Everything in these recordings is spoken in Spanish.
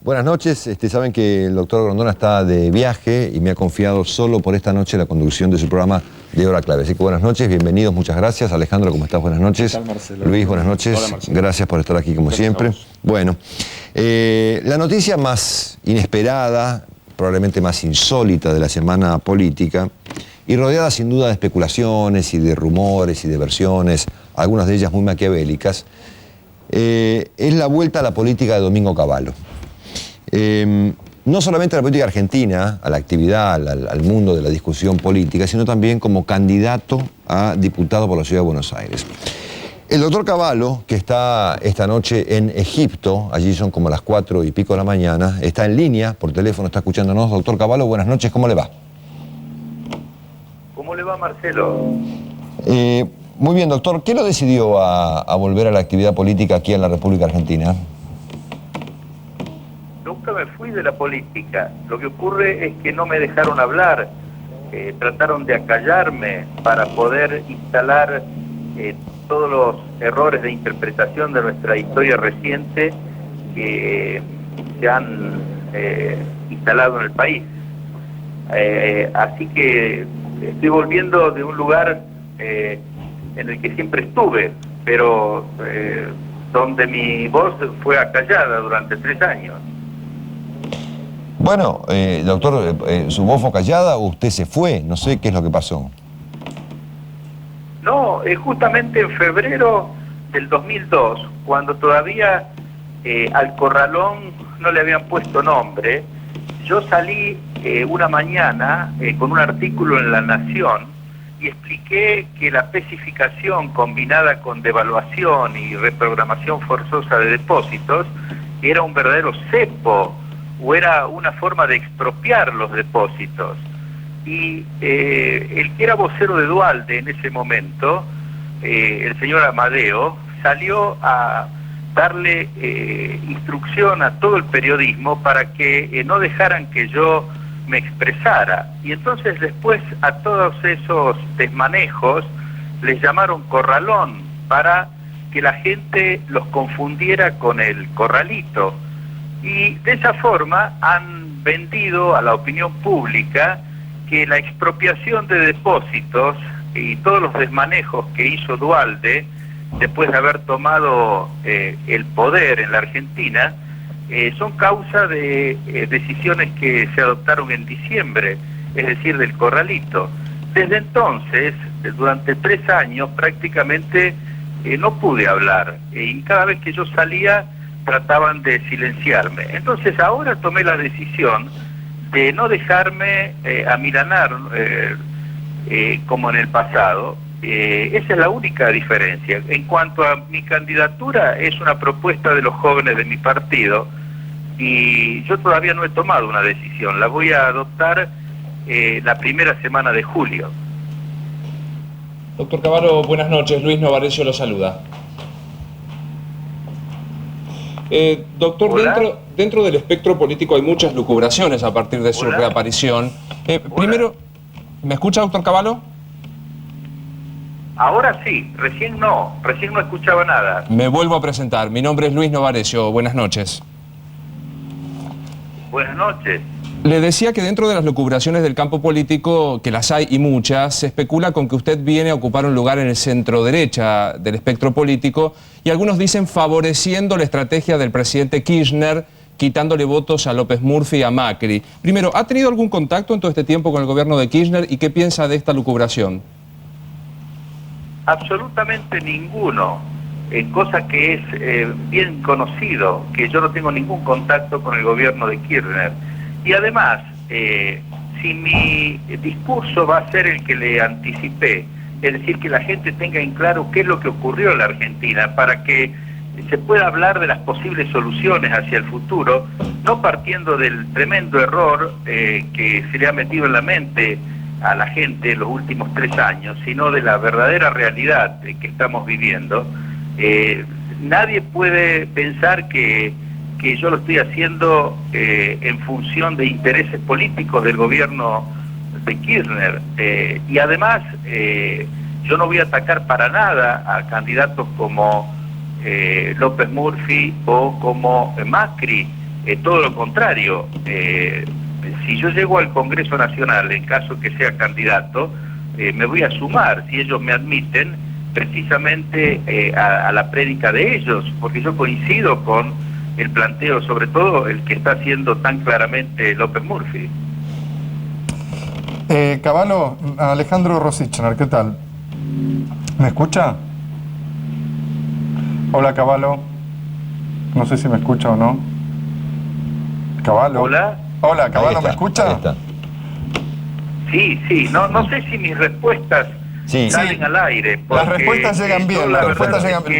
Buenas noches. Saben que el doctor Grondona está de viaje y me ha confiado solo por esta noche la conducción de su programa de Hora Clave. Así que buenas noches, bienvenidos, muchas gracias. Alejandro, ¿cómo estás? Buenas noches. ¿Qué tal, Marcelo? Luis, buenas noches. Hola, Marcelo. Gracias por estar aquí como siempre. Bueno, la noticia más inesperada, probablemente más insólita de la semana política, y rodeada sin duda de especulaciones y de rumores y de versiones, algunas de ellas muy maquiavélicas, es la vuelta a la política de Domingo Cavallo. No solamente a la política argentina, a la actividad, al mundo de la discusión política, sino también como candidato a diputado por la Ciudad de Buenos Aires. El doctor Cavallo, que está esta noche en Egipto, allí son como las 4 y pico de la mañana, está en línea, por teléfono, está escuchándonos. Doctor Cavallo, buenas noches, ¿cómo le va? ¿Cómo le va, Marcelo? Muy bien, doctor. ¿Qué lo decidió a volver a la actividad política aquí en la República Argentina? Nunca me fui de la política. Lo que ocurre es que no me dejaron hablar. Trataron de acallarme para poder instalar todos los errores de interpretación de nuestra historia reciente que se han instalado en el país. Así que estoy volviendo de un lugar en el que siempre estuve, pero donde mi voz fue acallada durante 3 años. Bueno, doctor, ¿su voz fue callada o usted se fue? No sé qué es lo que pasó. No, justamente en febrero del 2002, cuando todavía al corralón no le habían puesto nombre, yo salí una mañana con un artículo en La Nación y expliqué que la especificación combinada con devaluación y reprogramación forzosa de depósitos era un verdadero cepo o era una forma de expropiar los depósitos. Y el que era vocero de Duhalde en ese momento, el señor Amadeo, salió a darle instrucción a todo el periodismo para que no dejaran que yo me expresara. Y entonces después a todos esos desmanejos les llamaron corralón para que la gente los confundiera con el corralito. Y de esa forma han vendido a la opinión pública que la expropiación de depósitos y todos los desmanejos que hizo Duhalde después de haber tomado el poder en la Argentina son causa de decisiones que se adoptaron en diciembre, es decir, del corralito. Desde entonces, durante 3 años, prácticamente no pude hablar, y cada vez que yo salía trataban de silenciarme. Entonces ahora tomé la decisión de no dejarme amilanar como en el pasado. Esa es la única diferencia. En cuanto a mi candidatura, es una propuesta de los jóvenes de mi partido y yo todavía no he tomado una decisión. La voy a adoptar la primera semana de julio. Doctor Cavallo, buenas noches. Luis Novarecio lo saluda. Doctor, dentro del espectro político hay muchas lucubraciones a partir de su reaparición. Primero, ¿me escucha, doctor Cavallo? Ahora sí, recién no escuchaba nada. Me vuelvo a presentar. Mi nombre es Luis Novarecio. Buenas noches. Buenas noches. Le decía que dentro de las lucubraciones del campo político, que las hay y muchas, se especula con que usted viene a ocupar un lugar en el centro derecha del espectro político y algunos dicen favoreciendo la estrategia del presidente Kirchner, quitándole votos a López Murphy y a Macri. Primero, ¿ha tenido algún contacto en todo este tiempo con el gobierno de Kirchner y qué piensa de esta lucubración? Absolutamente ninguno, cosa que es bien conocido, que yo no tengo ningún contacto con el gobierno de Kirchner. Y además, si mi discurso va a ser el que le anticipé, es decir, que la gente tenga en claro qué es lo que ocurrió en la Argentina, para que se pueda hablar de las posibles soluciones hacia el futuro, no partiendo del tremendo error que se le ha metido en la mente a la gente en los últimos 3 años, sino de la verdadera realidad que estamos viviendo. Nadie puede pensar que yo lo estoy haciendo en función de intereses políticos del gobierno de Kirchner. Y además, yo no voy a atacar para nada a candidatos como López Murphy o como Macri. todo lo contrario. Si yo llego al Congreso Nacional, en caso que sea candidato, me voy a sumar, si ellos me admiten, precisamente a la prédica de ellos, porque yo coincido con el planteo, sobre todo el que está haciendo tan claramente López Murphy. Cavallo, Alejandro Rosichner, ¿qué tal? ¿Me escucha? Hola, Cavallo. No sé si me escucha o no. Cavallo. Hola. Hola, Cavallo, ¿me escucha? Sí, no sé si mis respuestas salen al aire. Las respuestas llegan bien,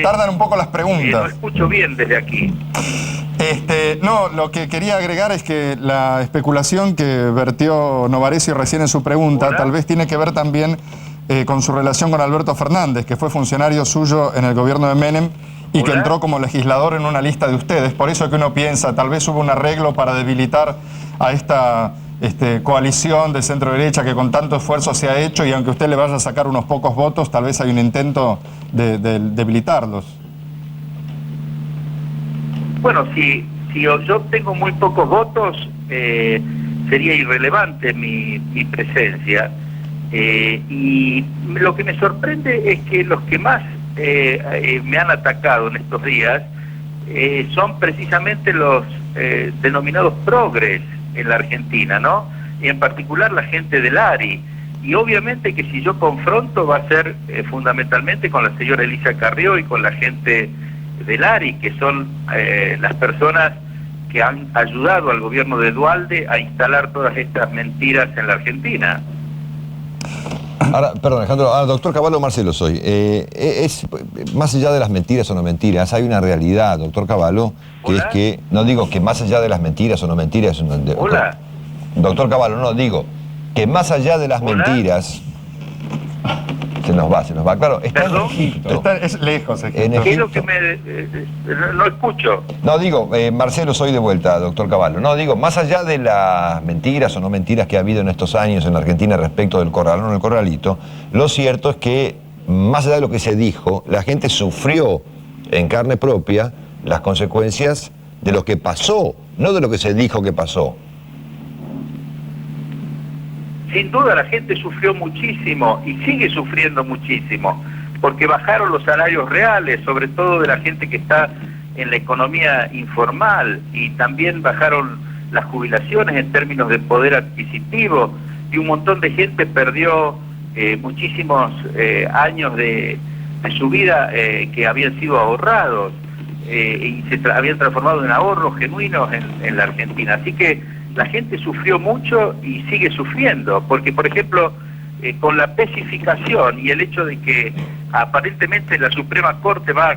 tardan un poco las preguntas. No escucho bien desde aquí. No, lo que quería agregar es que la especulación que vertió Novarecio recién en su pregunta tal vez tiene que ver también con su relación con Alberto Fernández, que fue funcionario suyo en el gobierno de Menem y que entró como legislador en una lista de ustedes. Por eso que uno piensa, tal vez hubo un arreglo para debilitar a esta coalición de centro derecha que con tanto esfuerzo se ha hecho, y aunque usted le vaya a sacar unos pocos votos, tal vez hay un intento de debilitarlos. Bueno, si yo tengo muy pocos votos, sería irrelevante mi presencia. Y lo que me sorprende es que los que más me han atacado en estos días son precisamente los denominados progres en la Argentina, ¿no? Y en particular la gente del ARI. Y obviamente que si yo confronto va a ser fundamentalmente con la señora Elisa Carrió y con la gente del ARI, que son las personas que han ayudado al gobierno de Duhalde a instalar todas estas mentiras en la Argentina. Ahora, perdón, Alejandro, doctor Cavallo, Marcelo soy. Es más allá de las mentiras o no mentiras, hay una realidad, doctor Cavallo, que es que, no digo que más allá de las mentiras o no mentiras... Hola. Doctor Cavallo, no, digo que más allá de las mentiras... Se nos va, claro, está en Egipto. Es lejos, ¿Qué es lo que no escucho? No, digo, Marcelo, soy de vuelta, doctor Cavallo. No, digo, más allá de las mentiras o no mentiras que ha habido en estos años en la Argentina respecto del corralón o el corralito, lo cierto es que, más allá de lo que se dijo, la gente sufrió en carne propia las consecuencias de lo que pasó, no de lo que se dijo que pasó. Sin duda la gente sufrió muchísimo y sigue sufriendo muchísimo, porque bajaron los salarios reales, sobre todo de la gente que está en la economía informal, y también bajaron las jubilaciones en términos de poder adquisitivo, y un montón de gente perdió muchísimos años de su vida que habían sido ahorrados y se habían transformado en ahorros genuinos en la Argentina. Así que la gente sufrió mucho y sigue sufriendo, porque por ejemplo con la especificación y el hecho de que aparentemente la Suprema Corte va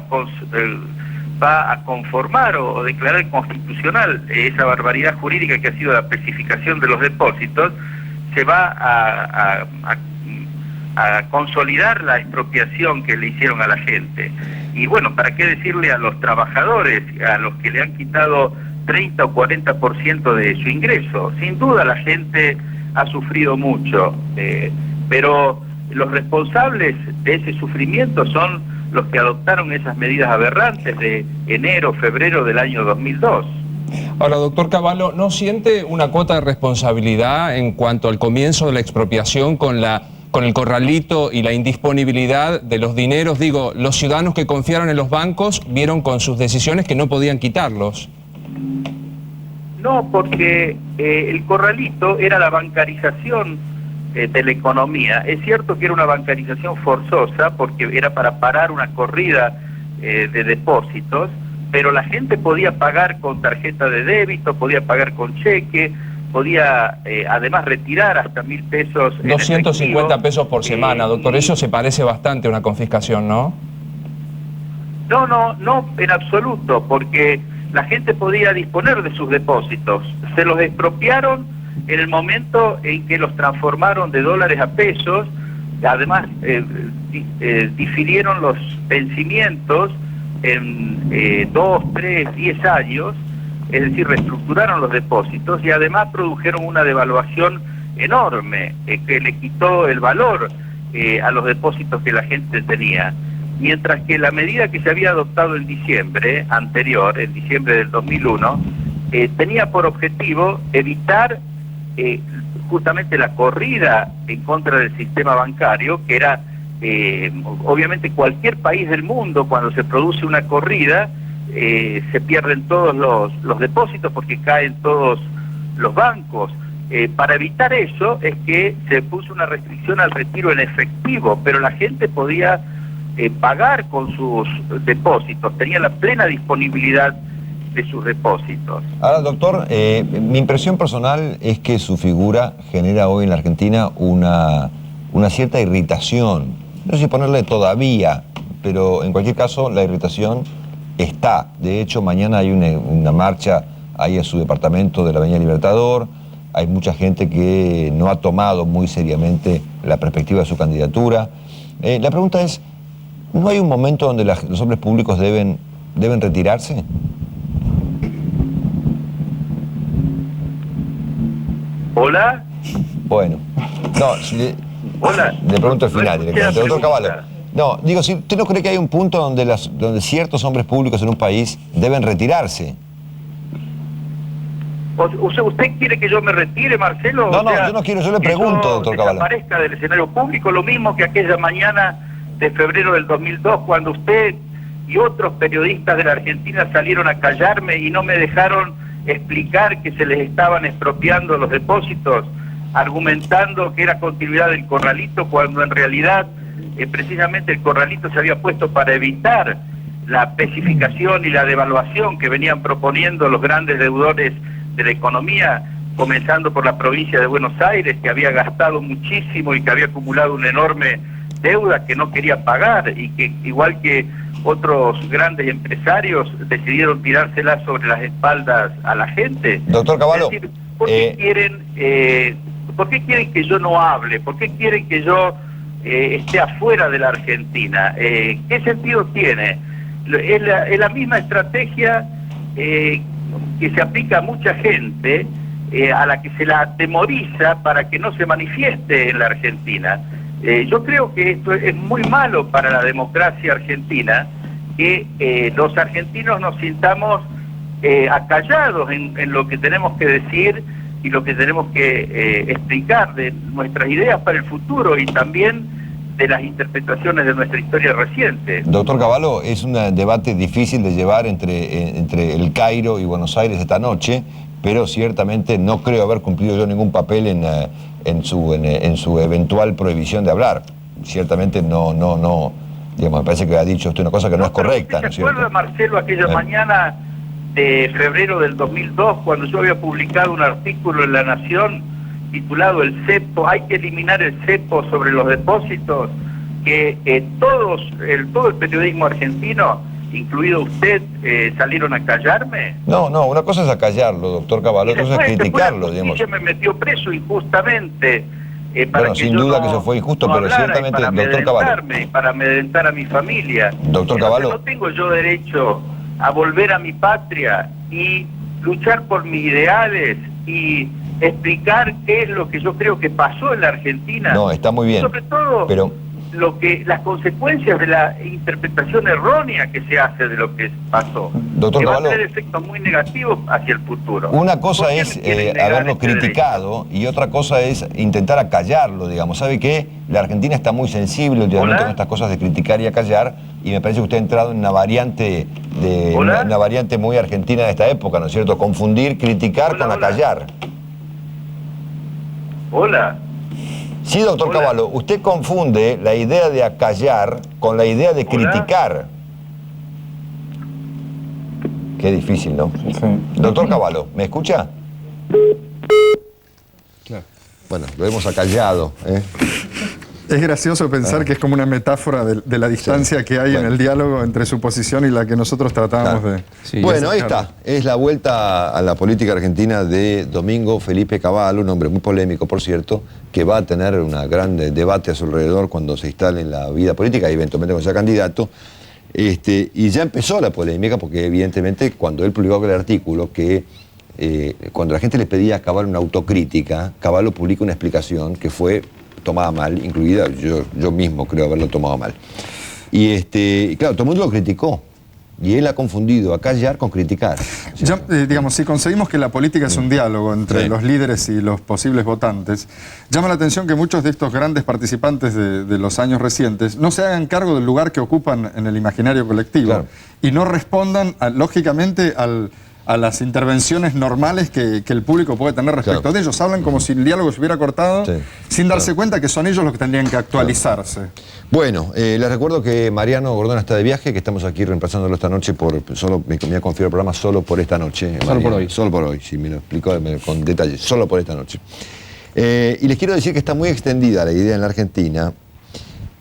a conformar o declarar constitucional esa barbaridad jurídica que ha sido la especificación de los depósitos, se va a consolidar la expropiación que le hicieron a la gente. Y bueno, ¿para qué decirle a los trabajadores, a los que le han quitado 30 o 40% de su ingreso? Sin duda la gente ha sufrido mucho, pero los responsables de ese sufrimiento son los que adoptaron esas medidas aberrantes de enero, febrero del año 2002. Ahora, doctor Cavallo, ¿no siente una cuota de responsabilidad en cuanto al comienzo de la expropiación con el corralito y la indisponibilidad de los dineros? Digo, los ciudadanos que confiaron en los bancos vieron con sus decisiones que no podían quitarlos. No, porque el corralito era la bancarización de la economía. Es cierto que era una bancarización forzosa porque era para parar una corrida de depósitos, pero la gente podía pagar con tarjeta de débito, podía pagar con cheque, podía además retirar hasta 1.000 pesos. 250 pesos por semana, doctor. Eso se parece bastante a una confiscación, ¿no? No, en absoluto, porque la gente podía disponer de sus depósitos. Se los expropiaron en el momento en que los transformaron de dólares a pesos. Además, difirieron los vencimientos en 2, 3, 10 años, es decir, reestructuraron los depósitos y además produjeron una devaluación enorme que le quitó el valor a los depósitos que la gente tenía. Mientras que la medida que se había adoptado en diciembre anterior, en diciembre del 2001, tenía por objetivo evitar justamente la corrida en contra del sistema bancario, que era obviamente cualquier país del mundo, cuando se produce una corrida, se pierden todos los depósitos porque caen todos los bancos. Para evitar eso es que se puso una restricción al retiro en efectivo, pero la gente podía pagar con sus depósitos, tenía la plena disponibilidad de sus depósitos. Ahora, doctor, mi impresión personal es que su figura genera hoy en la Argentina una cierta irritación. No sé si ponerle todavía, pero en cualquier caso la irritación está. De hecho, mañana hay una marcha ahí a su departamento de la Avenida Libertador. Hay mucha gente que no ha tomado muy seriamente la perspectiva de su candidatura. La pregunta es, ¿no hay un momento donde los hombres públicos deben retirarse? ¿Hola? Bueno, no, Hola. le pregunto al final No directamente. escuché la Doctor Cavallo, pregunta. no, digo, si ¿usted no cree que hay un punto donde ciertos hombres públicos en un país deben retirarse? ¿Usted quiere que yo me retire, Marcelo? No, yo no quiero, yo le pregunto, doctor Cavallo. Desaparezca del escenario público, lo mismo que aquella mañana de febrero del 2002, cuando usted y otros periodistas de la Argentina salieron a callarme y no me dejaron explicar que se les estaban expropiando los depósitos, argumentando que era continuidad del corralito, cuando en realidad precisamente el corralito se había puesto para evitar la especificación y la devaluación que venían proponiendo los grandes deudores de la economía, comenzando por la provincia de Buenos Aires, que había gastado muchísimo y que había acumulado una enorme deuda que no quería pagar, y que, igual que otros grandes empresarios, decidieron tirársela sobre las espaldas a la gente. Doctor Cavallo, es decir, ¿por qué quieren que yo no hable? ¿Por qué quieren que yo esté afuera de la Argentina? ¿Qué sentido tiene? Es la misma estrategia que se aplica a mucha gente, a la que se la atemoriza para que no se manifieste en la Argentina. Yo creo que esto es muy malo para la democracia argentina, que los argentinos nos sintamos acallados en lo que tenemos que decir y lo que tenemos que explicar de nuestras ideas para el futuro y también de las interpretaciones de nuestra historia reciente. Doctor Cavallo, es un debate difícil de llevar entre El Cairo y Buenos Aires esta noche, pero ciertamente no creo haber cumplido yo ningún papel en su eventual prohibición de hablar. Ciertamente no, digamos, me parece que ha dicho usted una cosa que no es correcta, ¿no es cierto? ¿Se acuerda, Marcelo, aquella mañana de febrero del 2002, cuando yo había publicado un artículo en La Nación titulado El cepo, hay que eliminar el cepo sobre los depósitos, que todo el periodismo argentino, incluido usted, salieron a callarme? No, una cosa es acallarlo, doctor Cavallo, otra cosa es criticarlo, digamos. Me metió preso injustamente. Bueno, sin duda que eso fue injusto, pero ciertamente, doctor Cavallo. Para amedrentar a mi familia. Doctor Cavallo. ¿No tengo yo derecho a volver a mi patria y luchar por mis ideales y explicar qué es lo que yo creo que pasó en la Argentina? No, está muy bien. Sobre todo, pero las consecuencias de la interpretación errónea que se hace de lo que pasó, doctor que va Cavallo, a tener efectos muy negativos hacia el futuro. Una cosa es haberlo criticado y otra cosa es intentar acallarlo, digamos. ¿Sabe qué? La Argentina está muy sensible últimamente con estas cosas de criticar y acallar, y me parece que usted ha entrado en una variante una variante muy argentina de esta época, ¿no es cierto? Confundir criticar con acallar. Hola. Sí, doctor Cavallo, usted confunde la idea de acallar con la idea de criticar. Qué difícil, ¿no? Sí. Doctor Cavallo, ¿me escucha? Claro. Bueno, lo hemos acallado, ¿eh? Es gracioso pensar que es como una metáfora de la distancia que hay en el diálogo entre su posición y la que nosotros tratábamos de... Sí, bueno, ahí está. Es la vuelta a la política argentina de Domingo Felipe Cavallo, un hombre muy polémico, por cierto, que va a tener un gran debate a su alrededor cuando se instale en la vida política y eventualmente cuando sea candidato. Y ya empezó la polémica porque evidentemente cuando él publicó el artículo que cuando la gente le pedía a Cavallo una autocrítica, Cavallo publica una explicación que fue tomada mal, incluida yo mismo creo haberlo tomado mal. Y claro, todo el mundo lo criticó. Y él ha confundido acallar con criticar. ¿cierto? Ya, digamos, si conseguimos que la política es un diálogo entre los líderes y los posibles votantes, llama la atención que muchos de estos grandes participantes de los años recientes no se hagan cargo del lugar que ocupan en el imaginario colectivo y no respondan, lógicamente, a las intervenciones normales que el público puede tener respecto de ellos. Hablan como si el diálogo se hubiera cortado sin darse cuenta que son ellos los que tendrían que actualizarse. Bueno, les recuerdo que Mariano Gordona está de viaje, que estamos aquí reemplazándolo esta noche me ha confiado el programa solo por esta noche. Solo por hoy. Solo por hoy, sí, me lo explicó con detalle, solo por esta noche. Y les quiero decir que está muy extendida la idea en la Argentina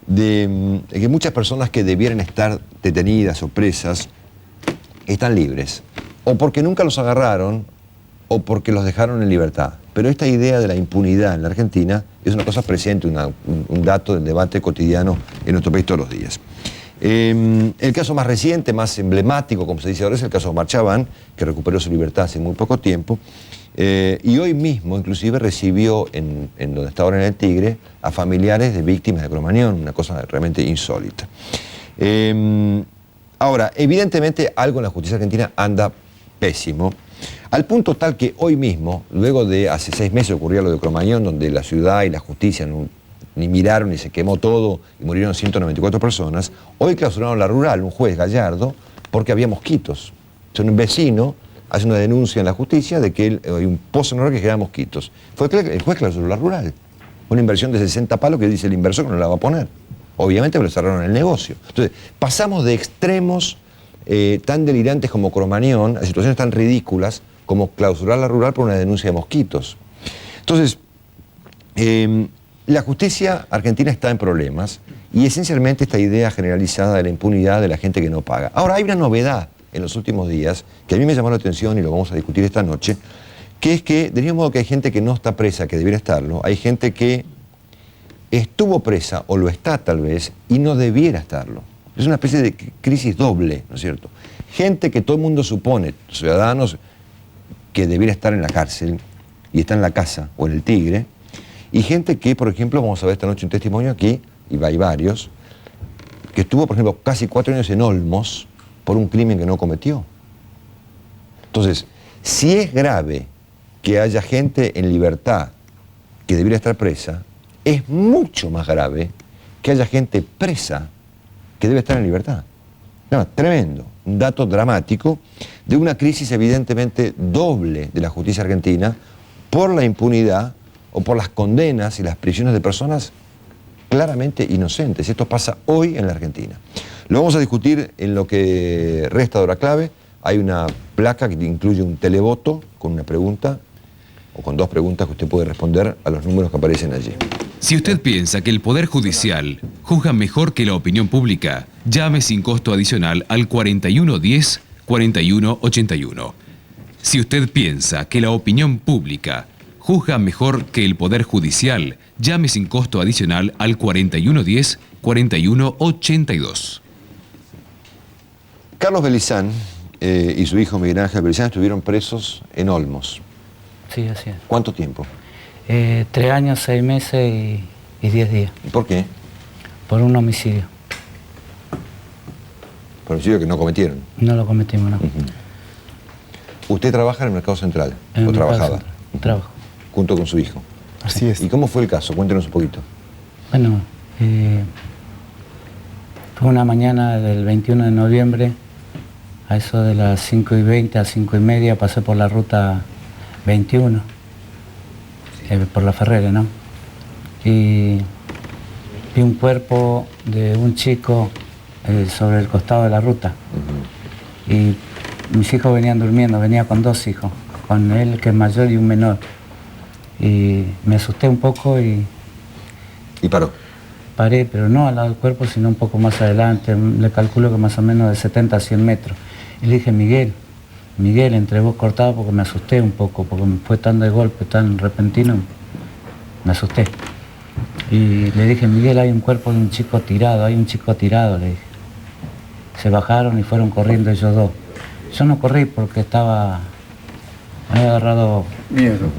de que muchas personas que debieran estar detenidas o presas están libres. O porque nunca los agarraron, o porque los dejaron en libertad. Pero esta idea de la impunidad en la Argentina es una cosa presente, un dato del debate cotidiano en nuestro país todos los días. El caso más reciente, más emblemático, como se dice ahora, es el caso de Omar Chaván, que recuperó su libertad hace muy poco tiempo, y hoy mismo, inclusive, recibió en donde está ahora en el Tigre, a familiares de víctimas de Cromañón, una cosa realmente insólita. Ahora, evidentemente algo en la justicia argentina anda pésimo, al punto tal que hoy mismo, luego de hace 6 meses ocurrió lo de Cromañón, donde la ciudad y la justicia ni miraron y se quemó todo y murieron 194 personas, hoy clausuraron la rural, un juez Gallardo, porque había mosquitos. Entonces un vecino hace una denuncia en la justicia de que hay un pozo enorme que genera mosquitos. El juez clausuró la rural, una inversión de 60 palos que dice el inversor que no la va a poner. Obviamente le cerraron el negocio. Entonces pasamos de extremos tan delirantes como Cromañón, a situaciones tan ridículas como clausurar la rural por una denuncia de mosquitos. Entonces, la justicia argentina está en problemas y esencialmente esta idea generalizada de la impunidad de la gente que no paga. Ahora, hay una novedad en los últimos días que a mí me llamó la atención y lo vamos a discutir esta noche, que es que, del mismo modo que hay gente que no está presa, que debiera estarlo, hay gente que estuvo presa o lo está tal vez y no debiera estarlo. Es una especie de crisis doble, ¿no es cierto? Gente que todo el mundo supone, ciudadanos, que debiera estar en la cárcel y está en la casa o en el Tigre, y gente que, por ejemplo, vamos a ver esta noche un testimonio aquí, y hay varios, que estuvo, por ejemplo, casi 4 años en Olmos por un crimen que no cometió. Entonces, si es grave que haya gente en libertad que debiera estar presa, es mucho más grave que haya gente presa que debe estar en libertad. No, tremendo, un dato dramático de una crisis evidentemente doble de la justicia argentina por la impunidad o por las condenas y las prisiones de personas claramente inocentes. Esto pasa hoy en la Argentina. Lo vamos a discutir en lo que resta de hora clave. Hay una placa que incluye un televoto con una pregunta o con 2 preguntas que usted puede responder a los números que aparecen allí. Si usted piensa que el Poder Judicial juzga mejor que la opinión pública, llame sin costo adicional al 4110-4181. Si usted piensa que la opinión pública juzga mejor que el Poder Judicial, llame sin costo adicional al 4110-4182. Carlos Belizán y su hijo Miguel Ángel Belizán estuvieron presos en Olmos. Sí, así es. ¿Cuánto tiempo? 3 años, 6 meses y 10 días. ¿Por qué? Por un homicidio. Por homicidio que no cometieron. No lo cometimos, no. ¿Usted trabaja en el Mercado Central? En ¿O el trabajaba? Mercado Central. Trabajo. Junto con su hijo. Así es. ¿Y cómo fue el caso? Cuéntenos un poquito. Bueno, fue una mañana del 21 de noviembre, a eso de las 5:20 a 5:30, pasé por la ruta 21, por la Ferrera, ¿no? Y vi un cuerpo de un chico sobre el costado de la ruta. Y mis hijos venían durmiendo, venía con 2 hijos, con él que es mayor y un menor. Y me asusté un poco y paró. Paré, pero no al lado del cuerpo, sino un poco más adelante. Le calculo que más o menos de 70 a 100 metros. Y le dije, Miguel, entre vos cortado, porque me asusté un poco, porque me fue tan de golpe, tan repentino, me asusté. Y le dije, Miguel, hay un cuerpo de un chico tirado, le dije. Se bajaron y fueron corriendo ellos 2. Yo no corrí porque me había agarrado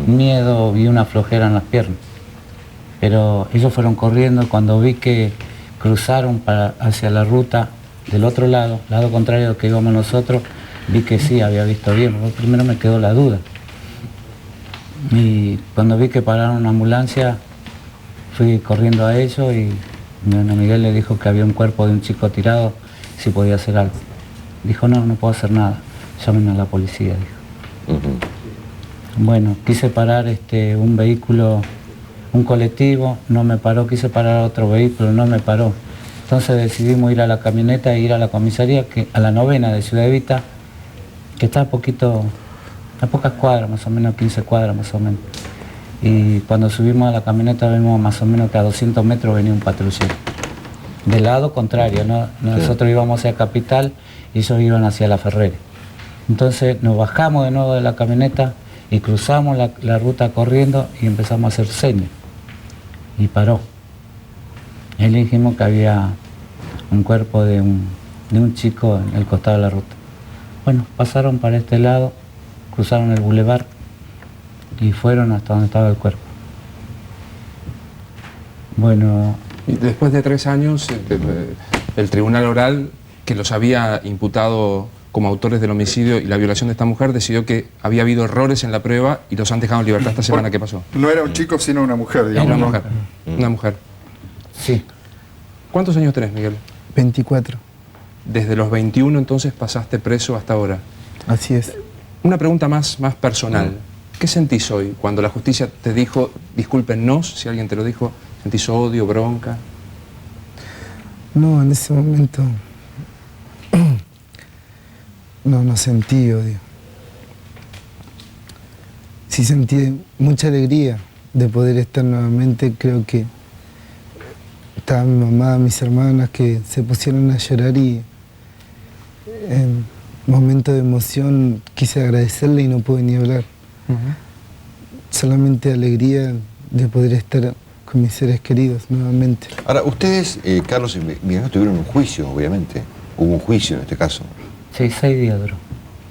miedo y una flojera en las piernas. Pero ellos fueron corriendo. Cuando vi que cruzaron hacia la ruta del otro lado contrario que íbamos nosotros, Vi que sí, había visto bien, porque primero me quedó la duda. Y cuando vi que pararon una ambulancia, fui corriendo a ellos y don Miguel le dijo que había un cuerpo de un chico tirado, si podía hacer algo. Dijo, no, no puedo hacer nada, llamen a la policía, dijo. Bueno, quise parar un vehículo, un colectivo, no me paró, quise parar otro vehículo, no me paró. Entonces decidimos ir a la camioneta e ir a la comisaría, a la 9ª de Ciudad Evita, que está a pocas cuadras, más o menos 15 cuadras más o menos. Y cuando subimos a la camioneta vimos más o menos que a 200 metros venía un patrullero. Del lado contrario, ¿no? Nosotros íbamos hacia Capital y ellos iban hacia La Ferrere. Entonces nos bajamos de nuevo de la camioneta y cruzamos la ruta corriendo y empezamos a hacer señas. Y paró. Y le dijimos que había un cuerpo de un chico en el costado de la ruta. Bueno, pasaron para este lado, cruzaron el bulevar y fueron hasta donde estaba el cuerpo. Bueno... Y después de 3 años, el tribunal oral, que los había imputado como autores del homicidio y la violación de esta mujer, decidió que había habido errores en la prueba y los han dejado en libertad esta semana. ¿Qué pasó? No era un chico, sino una mujer, digamos. Una mujer. Una mujer. Sí. ¿Cuántos años tenés, Miguel? 24. Desde los 21 entonces pasaste preso hasta ahora. Así es. Una pregunta más personal. ¿Qué sentís hoy cuando la justicia te dijo, discúlpenos, si alguien te lo dijo, sentís odio, bronca? No, en ese momento no sentí odio. Sí sentí mucha alegría de poder estar nuevamente. Creo que estaba mi mamá, mis hermanas que se pusieron a llorar y en momento de emoción quise agradecerle y no pude ni hablar. Solamente alegría de poder estar con mis seres queridos nuevamente. Ahora, ustedes, Carlos y Miguel, tuvieron un juicio, obviamente. Hubo un juicio en este caso. Sí, 6 días duró.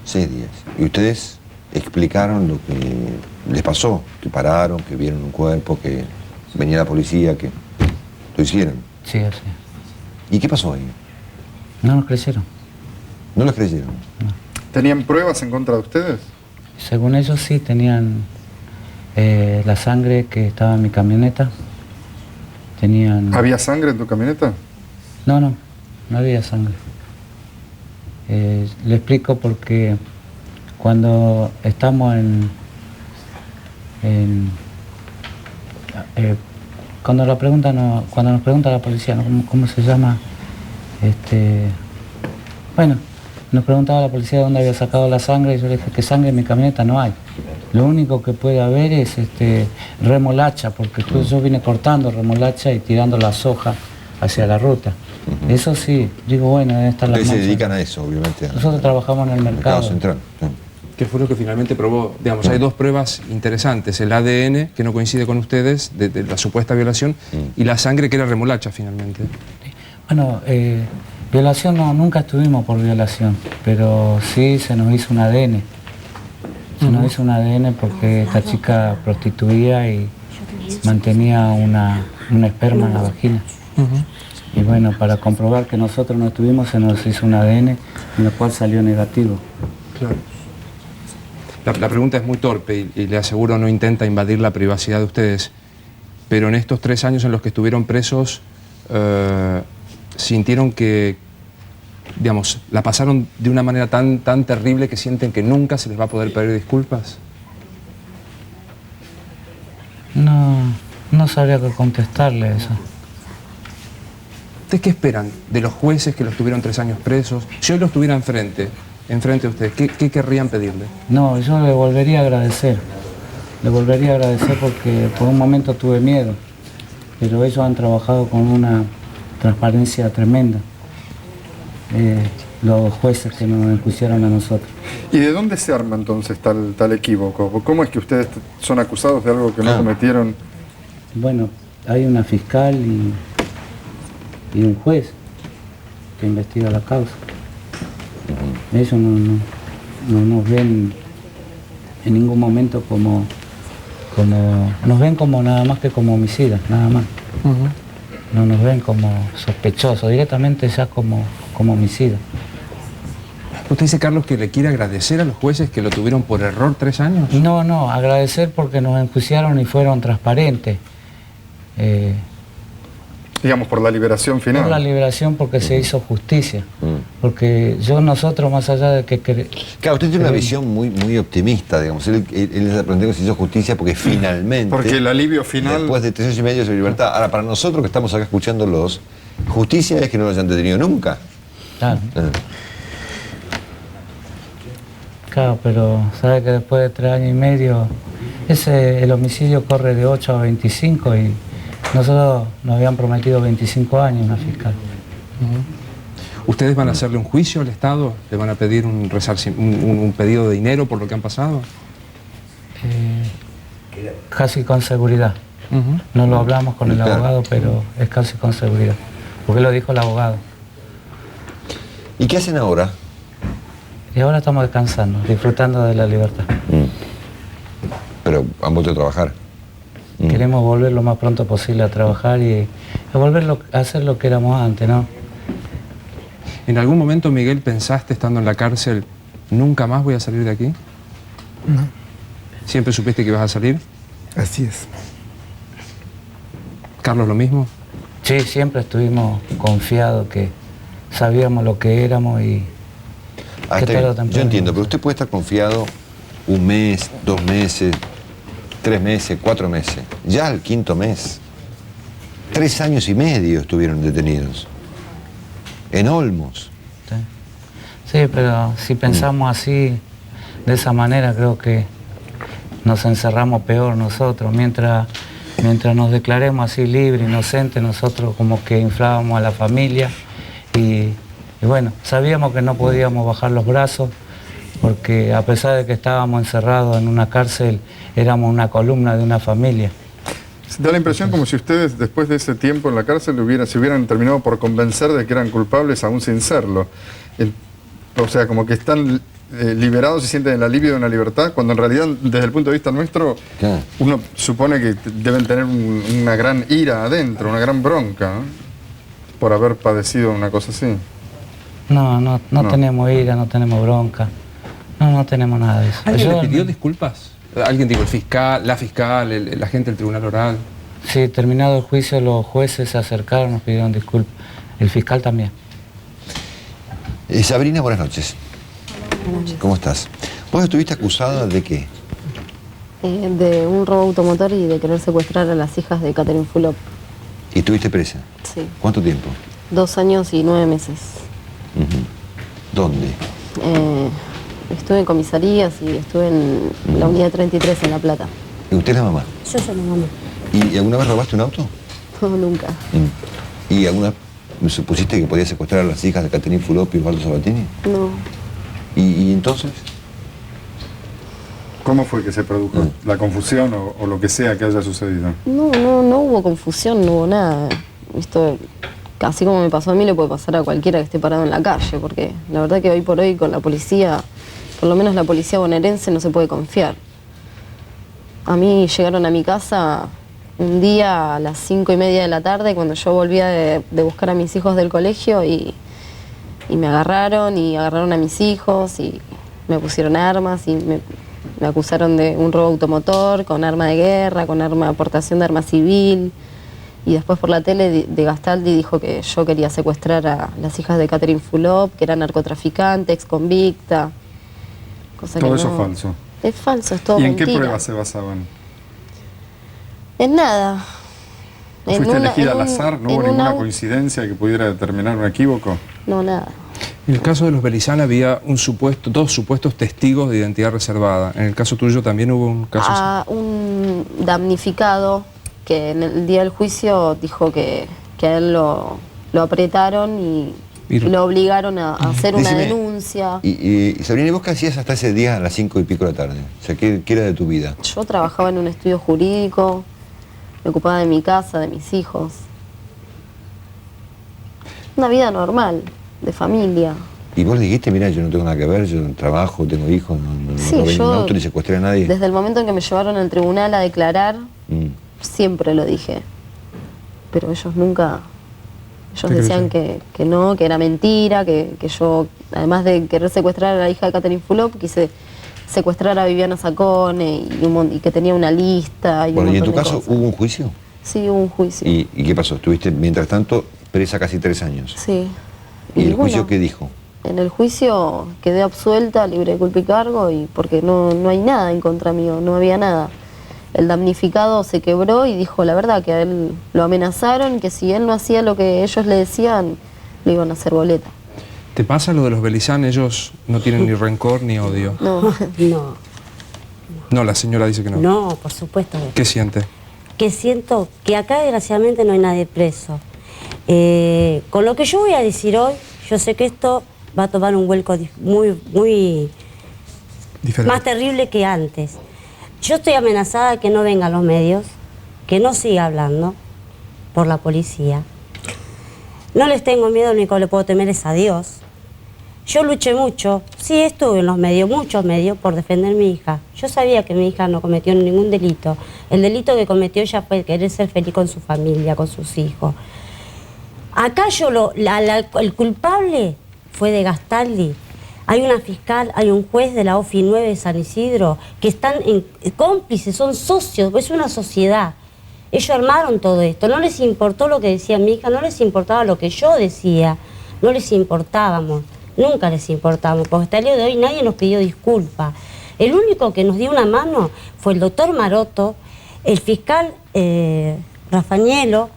6 días. Y ustedes explicaron lo que les pasó, que pararon, que vieron un cuerpo, que venía la policía, que lo hicieron. Sí, así. ¿Y qué pasó ahí? No nos creyeron. ¿No les creyeron? No. ¿Tenían pruebas en contra de ustedes? Según ellos sí, tenían la sangre que estaba en mi camioneta. Tenían... ¿Había sangre en tu camioneta? No había sangre. Le explico porque cuando estamos cuando nos pregunta la policía, ¿no? ¿Cómo se llama? Bueno, nos preguntaba la policía de dónde había sacado la sangre y yo le dije que sangre en mi camioneta no hay. Lo único que puede haber es remolacha, porque yo vine cortando remolacha y tirando la soja hacia la ruta. Eso sí, digo, bueno, deben estar las Ustedes se manchas. dedican a eso, obviamente. Nosotros trabajamos en el mercado. Central. Sí. ¿Qué fue lo que finalmente probó? Digamos, hay 2 pruebas interesantes, el ADN, que no coincide con ustedes, de la supuesta violación, y la sangre, que era remolacha finalmente. Bueno, violación nunca estuvimos por violación, pero sí se nos hizo un ADN. Se nos hizo un ADN porque esta chica prostituía y mantenía una esperma en la vagina. Y bueno, para comprobar que nosotros no estuvimos, se nos hizo un ADN, en el cual salió negativo. Claro. La pregunta es muy torpe y le aseguro no intenta invadir la privacidad de ustedes, pero en estos 3 años en los que estuvieron presos, sintieron que, digamos, la pasaron de una manera tan terrible que sienten que nunca se les va a poder pedir disculpas. No sabría qué contestarle eso. ¿Ustedes qué esperan de los jueces que los tuvieron 3 años presos? Si hoy los tuviera enfrente de ustedes, ¿qué querrían pedirle? No, yo le volvería a agradecer. Le volvería a agradecer porque por un momento tuve miedo, pero ellos han trabajado con una transparencia tremenda. Los jueces que nos enjuiciaron a nosotros. ¿Y de dónde se arma entonces tal equívoco? ¿Cómo es que ustedes son acusados de algo que no cometieron? Bueno, hay una fiscal y un juez que investiga la causa. Ellos no nos ven en ningún momento como nos ven como nada más que como homicidas, nada más. No nos ven como sospechosos, directamente ya como homicidas. ¿Usted dice, Carlos, que le quiere agradecer a los jueces que lo tuvieron por error 3 años? No, no, agradecer porque nos enjuiciaron y fueron transparentes. Digamos, por la liberación final. Por la liberación, porque se hizo justicia. Porque nosotros, más allá de que... Claro, usted tiene una visión muy optimista, digamos. Él plantea que se hizo justicia porque finalmente... Porque el alivio final... Después de 3 años y medio de libertad. Ahora, para nosotros que estamos acá escuchándolos, justicia es que no lo hayan detenido nunca. Claro. Claro, pero sabe que después de 3 años y medio, el homicidio corre de 8 a 25 y nosotros nos habían prometido 25 años una fiscal. ¿Ustedes van a hacerle un juicio al Estado? ¿Le van a pedir un pedido de dinero por lo que han pasado? Casi con seguridad. No lo hablamos con el abogado, pero es casi con seguridad. Porque lo dijo el abogado. ¿Y qué hacen ahora? Y ahora estamos descansando, disfrutando de la libertad. Pero han vuelto a trabajar. Queremos volver lo más pronto posible a trabajar y a volver a hacer lo que éramos antes, ¿no? ¿En algún momento, Miguel, pensaste, estando en la cárcel, nunca más voy a salir de aquí? No, ¿Siempre supiste que ibas a salir? así es. ¿Carlos, lo mismo? Sí, siempre estuvimos confiados que sabíamos lo que éramos y... Yo entiendo, pero usted puede estar confiado 1 mes, 2 meses, 3 meses, 4 meses. Ya al 5.º mes, 3 años y medio estuvieron detenidos. En Olmos. Sí, pero si pensamos así, de esa manera, creo que nos encerramos peor nosotros. Mientras nos declaremos así libres, inocentes, nosotros como que inflábamos a la familia y bueno, sabíamos que no podíamos bajar los brazos porque a pesar de que estábamos encerrados en una cárcel, éramos una columna de una familia. Da la impresión como si ustedes, después de ese tiempo en la cárcel, se hubieran terminado por convencer de que eran culpables aún sin serlo. O sea, como que están liberados y sienten el alivio de una libertad, cuando en realidad, desde el punto de vista nuestro, uno supone que deben tener una gran ira adentro, una gran bronca, ¿no? Por haber padecido una cosa así. No tenemos ira, no tenemos bronca, no tenemos nada de eso. ¿Alguien le pidió disculpas? ¿Alguien, digo, el fiscal, la fiscal, el agente del tribunal oral? Sí, terminado el juicio, los jueces se acercaron, nos pidieron disculpas. El fiscal también. Sabrina, buenas noches. Buenas noches. ¿Cómo estás? ¿Vos estuviste acusada de qué? De un robo automotor y de querer secuestrar a las hijas de Catherine Fulop. ¿Y estuviste presa? Sí. ¿Cuánto tiempo? 2 años y 9 meses. ¿Dónde? Estuve en comisarías y estuve en la unidad 33 en La Plata. ¿Y usted es la mamá? Yo soy la mamá. ¿Y alguna vez robaste un auto? No, nunca. ¿Y alguna vez supusiste que podías secuestrar a las hijas de Catherine Fulop y Osvaldo Sabatini? No. ¿Y entonces? ¿Cómo fue que se produjo la confusión o lo que sea que haya sucedido? No hubo confusión, no hubo nada. Esto, casi como me pasó a mí, le puede pasar a cualquiera que esté parado en la calle, porque la verdad que hoy por hoy con la policía, por lo menos la policía bonaerense, no se puede confiar. A mí llegaron a mi casa un día a las 5:30 de la tarde, cuando yo volvía de buscar a mis hijos del colegio y me agarraron a mis hijos y me pusieron armas y me acusaron de un robo automotor con arma de guerra, con aportación de arma civil. Y después por la tele de Gastaldi dijo que yo quería secuestrar a las hijas de Catherine Fulop, que era narcotraficante, ex convicta. Todo eso es falso. Es falso, es todo ¿Y mentira. en qué pruebas se basaban? En nada. ¿Fuiste elegida al azar? ¿No hubo ninguna coincidencia que pudiera determinar un equívoco? No, nada. En el caso de los Belizán había dos supuestos testigos de identidad reservada. En el caso tuyo también hubo un caso así. Un damnificado que en el día del juicio dijo que a él lo apretaron y lo obligaron a hacer una denuncia. Y Sabrina, ¿y vos qué hacías hasta ese día a las 5:00 y pico de la tarde? O sea, ¿qué era de tu vida? Yo trabajaba en un estudio jurídico, me ocupaba de mi casa, de mis hijos. Una vida normal, de familia. Y vos le dijiste, mira, yo no tengo nada que ver, yo trabajo, tengo hijos, no Sí, robé yo, ningún auto ni secuestré a nadie. Desde el momento en que me llevaron al tribunal a declarar, siempre lo dije. Pero ellos nunca Ellos decían que no, que era mentira, que yo, además de querer secuestrar a la hija de Catherine Fulop, quise secuestrar a Viviana Sacone y que tenía una lista. Bueno, ¿y en tu montón de caso cosas. hubo un juicio? Sí, hubo un juicio. ¿Y qué pasó? Estuviste, mientras tanto, presa casi 3 años. Sí. ¿Y el bueno, juicio qué dijo? En el juicio quedé absuelta, libre de culpa y cargo, y porque no hay nada en contra mío, no había nada. El damnificado se quebró y dijo la verdad, que a él lo amenazaron, que si él no hacía lo que ellos le decían, lo iban a hacer boleta. ¿Te pasa lo de los Belizán? Ellos no tienen ni rencor ni odio. No. No, No, la señora dice que no. no, por supuesto. ¿Qué siente? Que siento que acá desgraciadamente no hay nadie preso. Con lo que yo voy a decir hoy, yo sé que esto va a tomar un vuelco muy Diferente. más terrible que antes. Yo estoy amenazada de que no vengan los medios, que no siga hablando por la policía. No les tengo miedo, lo único que le puedo temer es a Dios. Yo luché mucho, sí estuve en los medios, muchos medios, por defender a mi hija. Yo sabía que mi hija no cometió ningún delito. El delito que cometió ella fue querer ser feliz con su familia, con sus hijos. Acá el culpable fue de Gastaldi. Hay una fiscal, hay un juez de la OFI 9 de San Isidro que están cómplices, son socios, es una sociedad. Ellos armaron todo esto, no les importó lo que decía mi hija, no les importaba lo que yo decía, no les importábamos, nunca les importábamos, porque hasta el día de hoy nadie nos pidió disculpas. El único que nos dio una mano fue el doctor Maroto, el fiscal Rafañelo,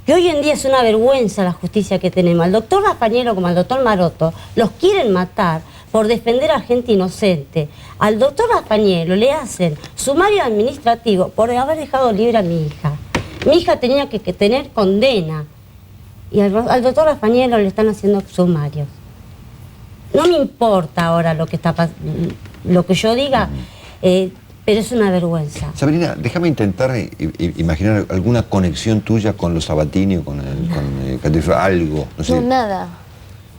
que hoy en día es una vergüenza la justicia que tenemos. Al doctor Rafañelo como al doctor Maroto los quieren matar por defender a gente inocente. Al doctor Rafañelo le hacen sumario administrativo por haber dejado libre a mi hija. Mi hija tenía que tener condena. Y al doctor Rafañelo le están haciendo sumarios. No me importa ahora lo que yo diga, pero es una vergüenza. Sabrina, déjame intentar imaginar alguna conexión tuya con los Sabatini o con Catherine Fulop, algo. No sé. No, nada.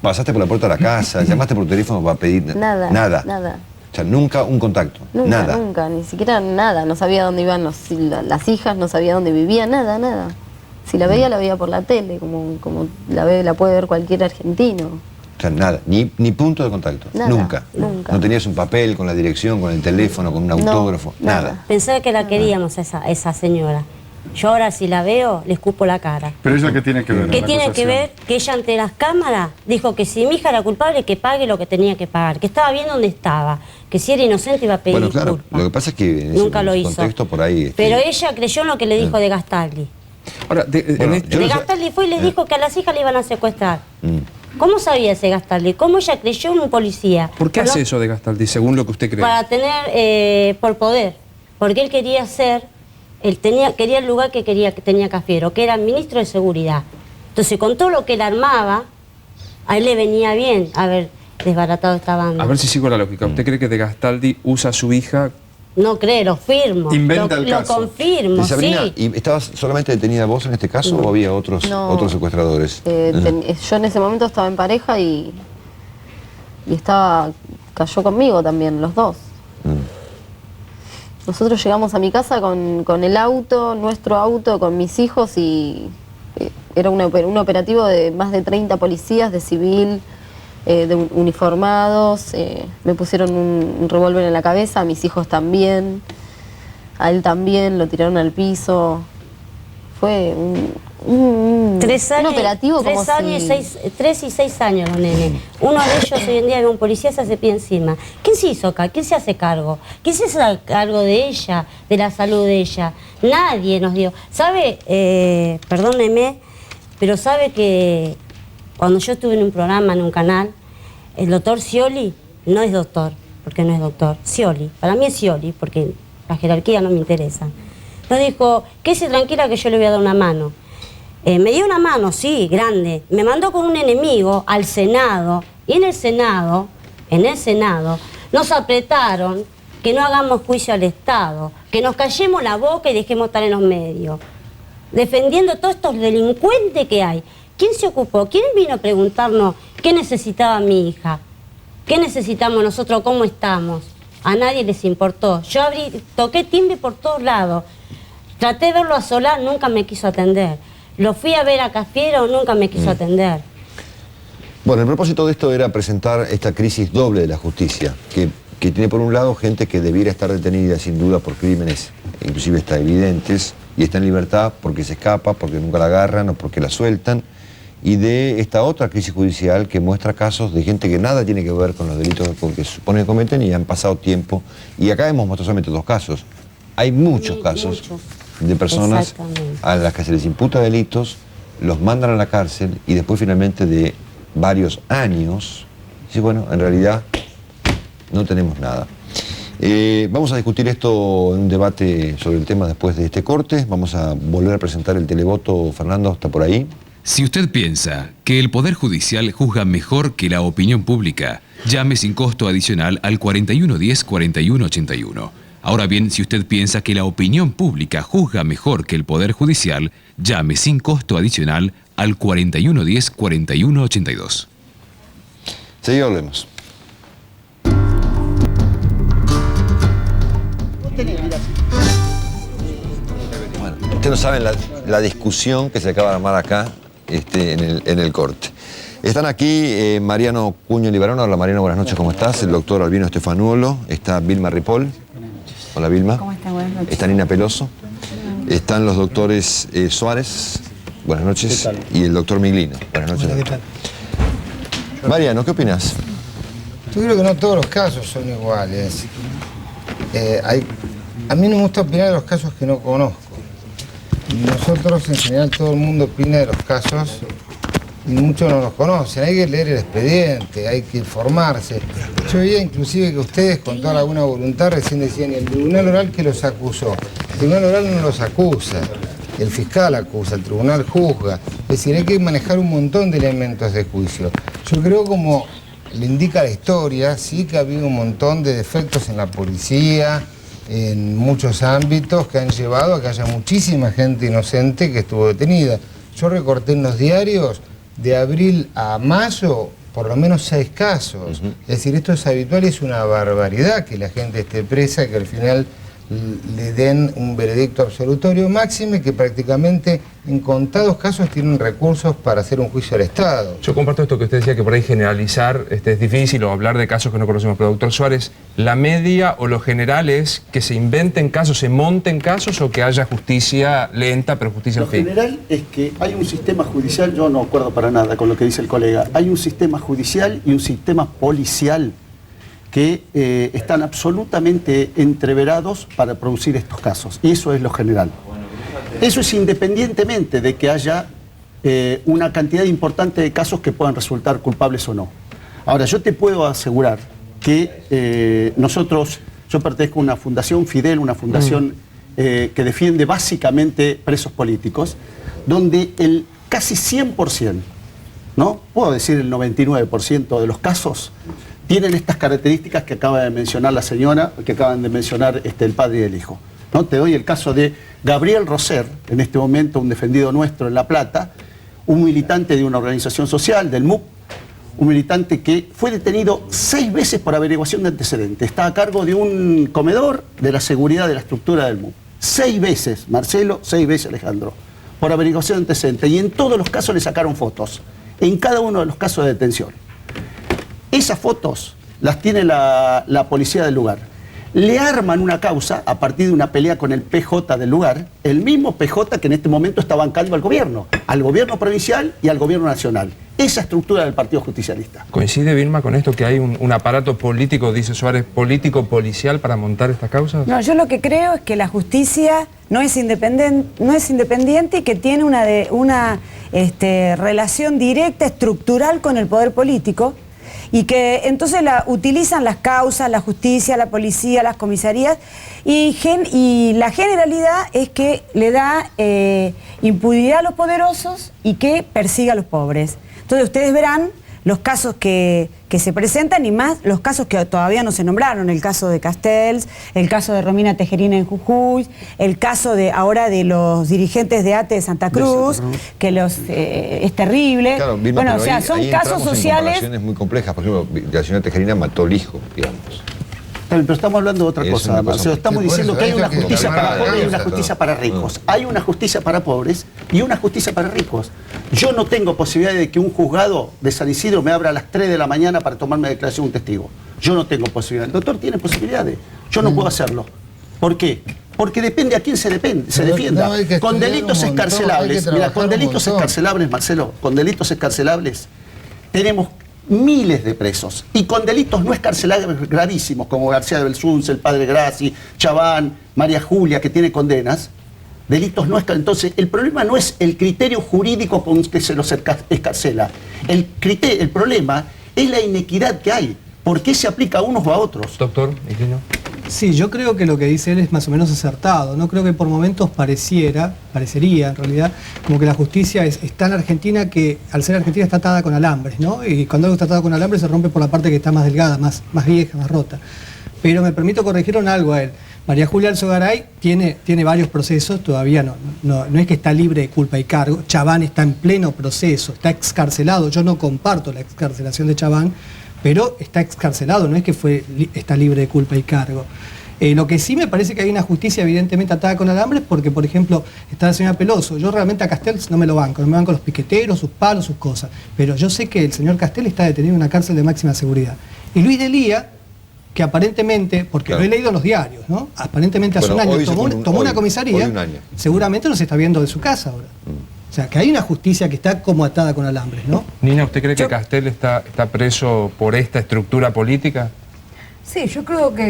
Pasaste por la puerta de la casa, llamaste por teléfono para pedir... Nada. Nada. Nada. O sea, nunca un contacto. Nunca, nada. nunca, ni siquiera nada. No sabía dónde iban las hijas, no sabía dónde vivía, nada, nada. Si la veía por la tele, como la puede ver cualquier argentino. O sea, nada, ni punto de contacto. Nada, Nunca. nunca. No tenías un papel con la dirección, con el teléfono, con un autógrafo, nada. nada. Pensé que la queríamos esa señora. Yo ahora si la veo, le escupo la cara. Pero ella, ¿qué tiene que ver? ¿Qué la tiene que acusación? ver? Que ella ante las cámaras dijo que si mi hija era culpable, que pague lo que tenía que pagar, que estaba bien donde estaba, que si era inocente iba a pedir Bueno, claro, disculpas. lo que pasa es que en Nunca ese lo hizo. contexto por ahí... Pero ella creyó en lo que le dijo de Gastaldi. Ahora, Bueno, yo De no sé- Gastaldi fue y les dijo que a las hijas le iban a secuestrar. Mm. ¿Cómo sabía ese Gastaldi? ¿Cómo ella creyó en un policía? ¿Por qué hace eso de Gastaldi, según lo que usted cree? Para tener, por poder. Porque él quería ser, quería el lugar que tenía Cafiero, que era ministro de Seguridad. Entonces, con todo lo que él armaba, a él le venía bien haber desbaratado esta banda. A ver si sigo la lógica. ¿Usted cree que de Gastaldi usa a su hija? No creo, lo firmo. Inventa el lo caso. confirmo, Y Sabrina, sí. ¿y estabas solamente detenida vos en este caso o había otros secuestradores? Yo en ese momento estaba en pareja y cayó conmigo también, los dos. Nosotros llegamos a mi casa con el auto, nuestro auto, con mis hijos y era un operativo de más de 30 policías de civil, uniformados, me pusieron un revólver en la cabeza, a mis hijos también, a él también, lo tiraron al piso. Fue un 3 años, operativo como 3 y 6 años los nenes. Uno de ellos hoy en día ve un policía, se hace pie encima. ¿Quién se hizo acá? ¿Quién se hace cargo? ¿Quién se hace cargo de ella, de la salud de ella? Nadie nos dio. ¿Sabe? Perdóneme, pero sabe que cuando yo estuve en un programa, en un canal, el doctor Scioli no es doctor, porque no es doctor. Scioli, para mí es Scioli, porque la jerarquía no me interesa. Nos dijo, quédese tranquila que yo le voy a dar una mano. Me dio una mano, sí, grande. Me mandó con un enemigo al Senado. Y en el Senado nos apretaron que no hagamos juicio al Estado, que nos callemos la boca y dejemos estar en los medios. Defendiendo todos estos delincuentes que hay. ¿Quién se ocupó? ¿Quién vino a preguntarnos qué necesitaba mi hija? ¿Qué necesitamos nosotros? ¿Cómo estamos? A nadie les importó. Yo toqué timbre por todos lados. Traté de verlo a Solá, nunca me quiso atender. Lo fui a ver a Cafiero, nunca me quiso atender. Bueno, el propósito de esto era presentar esta crisis doble de la justicia, que tiene por un lado gente que debiera estar detenida sin duda por crímenes, inclusive está evidentes, y está en libertad porque se escapa, porque nunca la agarran o porque la sueltan, y de esta otra crisis judicial que muestra casos de gente que nada tiene que ver con los delitos que se supone que cometen y han pasado tiempo. Y acá hemos mostrado solamente 2 casos. Hay muchos casos de personas a las que se les imputa delitos, los mandan a la cárcel y después finalmente de varios años, sí, bueno, en realidad no tenemos nada. Vamos a discutir esto en un debate sobre el tema después de este corte. Vamos a volver a presentar el televoto. Fernando, ¿está por ahí? Si usted piensa que el Poder Judicial juzga mejor que la opinión pública, llame sin costo adicional al 4110-4181. Ahora bien, si usted piensa que la opinión pública juzga mejor que el Poder Judicial, llame sin costo adicional al 4110-4182. Seguimos, hablemos. Bueno, ustedes no saben la discusión que se acaba de armar acá en el corte. Están aquí Mariano Cuño Libarón. Hola Mariano, buenas noches, ¿cómo estás? El doctor Albino Stefanuolo. Está Vilma Ripoll. Hola Vilma. ¿Cómo estás? Buenas noches. Está Nina Peloso. Están los doctores Suárez. Buenas noches. Y el doctor Miglino. Buenas noches. Hola, ¿qué tal? Mariano, ¿qué opinas? Yo creo que no todos los casos son iguales. A mí no me gusta opinar de los casos que no conozco. Nosotros, en general, todo el mundo opina de los casos y muchos no los conocen. Hay que leer el expediente, hay que informarse. Yo veía inclusive que ustedes, con toda la buena voluntad, recién decían el tribunal oral que los acusó. El tribunal oral no los acusa, el fiscal acusa, el tribunal juzga. Es decir, hay que manejar un montón de elementos de juicio. Yo creo, como le indica la historia, sí que ha habido un montón de defectos en la policía, en muchos ámbitos que han llevado a que haya muchísima gente inocente que estuvo detenida. Yo recorté en los diarios de abril a mayo por lo menos 6 casos. Es decir, esto es habitual y es una barbaridad que la gente esté presa, que al final le den un veredicto absolutorio máximo y que prácticamente en contados casos tienen recursos para hacer un juicio al Estado. Yo comparto esto que usted decía, que por ahí generalizar es difícil, o hablar de casos que no conocemos. Pero doctor Suárez, ¿la media o lo general es que se inventen casos, se monten casos, o que haya justicia lenta pero justicia al fin? Lo general es que hay un sistema judicial, yo no acuerdo para nada con lo que dice el colega, hay un sistema judicial y un sistema policial que están absolutamente entreverados para producir estos casos. Y eso es lo general. Eso es independientemente de que haya una cantidad importante de casos que puedan resultar culpables o no. Ahora, yo te puedo asegurar que yo pertenezco a una fundación, Fidel, una fundación que defiende básicamente presos políticos, donde el casi 100%, ¿no? Puedo decir el 99% de los casos, tienen estas características que acaba de mencionar la señora, que acaban de mencionar el padre y el hijo, ¿no? Te doy el caso de Gabriel Roser, en este momento un defendido nuestro en La Plata, un militante de una organización social, del MUC, un militante que fue detenido 6 veces por averiguación de antecedentes. Está a cargo de un comedor de la seguridad de la estructura del MUC. 6 veces, Marcelo, 6 veces, Alejandro, por averiguación de antecedentes. Y en todos los casos le sacaron fotos, en cada uno de los casos de detención. Esas fotos las tiene la policía del lugar. Le arman una causa a partir de una pelea con el PJ del lugar, el mismo PJ que en este momento está bancando al gobierno provincial y al gobierno nacional. Esa estructura del Partido Justicialista. ¿Coincide, Vilma, con esto, que hay un aparato político, dice Suárez, político-policial para montar estas causas? No, yo lo que creo es que la justicia no es independiente y que tiene una relación directa, estructural con el poder político, y que entonces utilizan las causas, la justicia, la policía, las comisarías, y la generalidad es que le da impunidad a los poderosos y que persigue a los pobres. Entonces ustedes verán los casos que se presentan, y más los casos que todavía no se nombraron: el caso de Castells, el caso de Romina Tejerina en Jujuy, el caso ahora de los dirigentes de ATE de Santa Cruz, que es terrible. Claro, Vilma, bueno, o sea, son casos sociales. Comparaciones muy complejas. Por ejemplo, la señora Tejerina mató al hijo, digamos. Pero estamos hablando de otra cosa. Estamos diciendo que hay una justicia para pobres y una justicia para ricos. Hay una justicia para pobres y una justicia para ricos. Yo no tengo posibilidad de que un juzgado de San Isidro me abra a las 3 de la mañana para tomarme declaración de un testigo. Yo no tengo posibilidad. El doctor tiene posibilidades. Yo no puedo hacerlo. ¿Por qué? Porque depende a quién se defienda. No, con delitos escarcelables, mira, con delitos escarcelables, Marcelo, con delitos escarcelables tenemos miles de presos. Y con delitos no escarcelables gravísimos, como García de Belsunce, el padre Grassi, Chaván, María Julia, que tiene condenas, delitos no escarcelables. Entonces, el problema no es el criterio jurídico con que se los escarcela. El problema es la inequidad que hay. ¿Por qué se aplica a unos o a otros? Doctor, Ingenio. Sí, yo creo que lo que dice él es más o menos acertado. No creo que por momentos parecería en realidad, como que la justicia es tan argentina que al ser argentina está atada con alambres, ¿no? Y cuando algo está atado con alambres se rompe por la parte que está más delgada, más vieja, más rota. Pero me permito corregir algo a él. María Julia Alzogaray tiene varios procesos, todavía no es que está libre de culpa y cargo. Chaván está en pleno proceso, está excarcelado. Yo no comparto la excarcelación de Chaván, pero está excarcelado, no es que está libre de culpa y cargo. Lo que sí me parece que hay una justicia evidentemente atada con alambres porque, por ejemplo, está la señora Peloso. Yo realmente a Castel no me lo banco, no me banco los piqueteros, sus palos, sus cosas. Pero yo sé que el señor Castel está detenido en una cárcel de máxima seguridad. Y Luis Delía, que aparentemente, porque lo he leído en los diarios, ¿no? Aparentemente hace un año tomó una comisaría, seguramente no se está viendo de su casa ahora. O sea, que hay una justicia que está como atada con alambres, ¿no? Nina, ¿usted cree que Castel está preso por esta estructura política? Sí, yo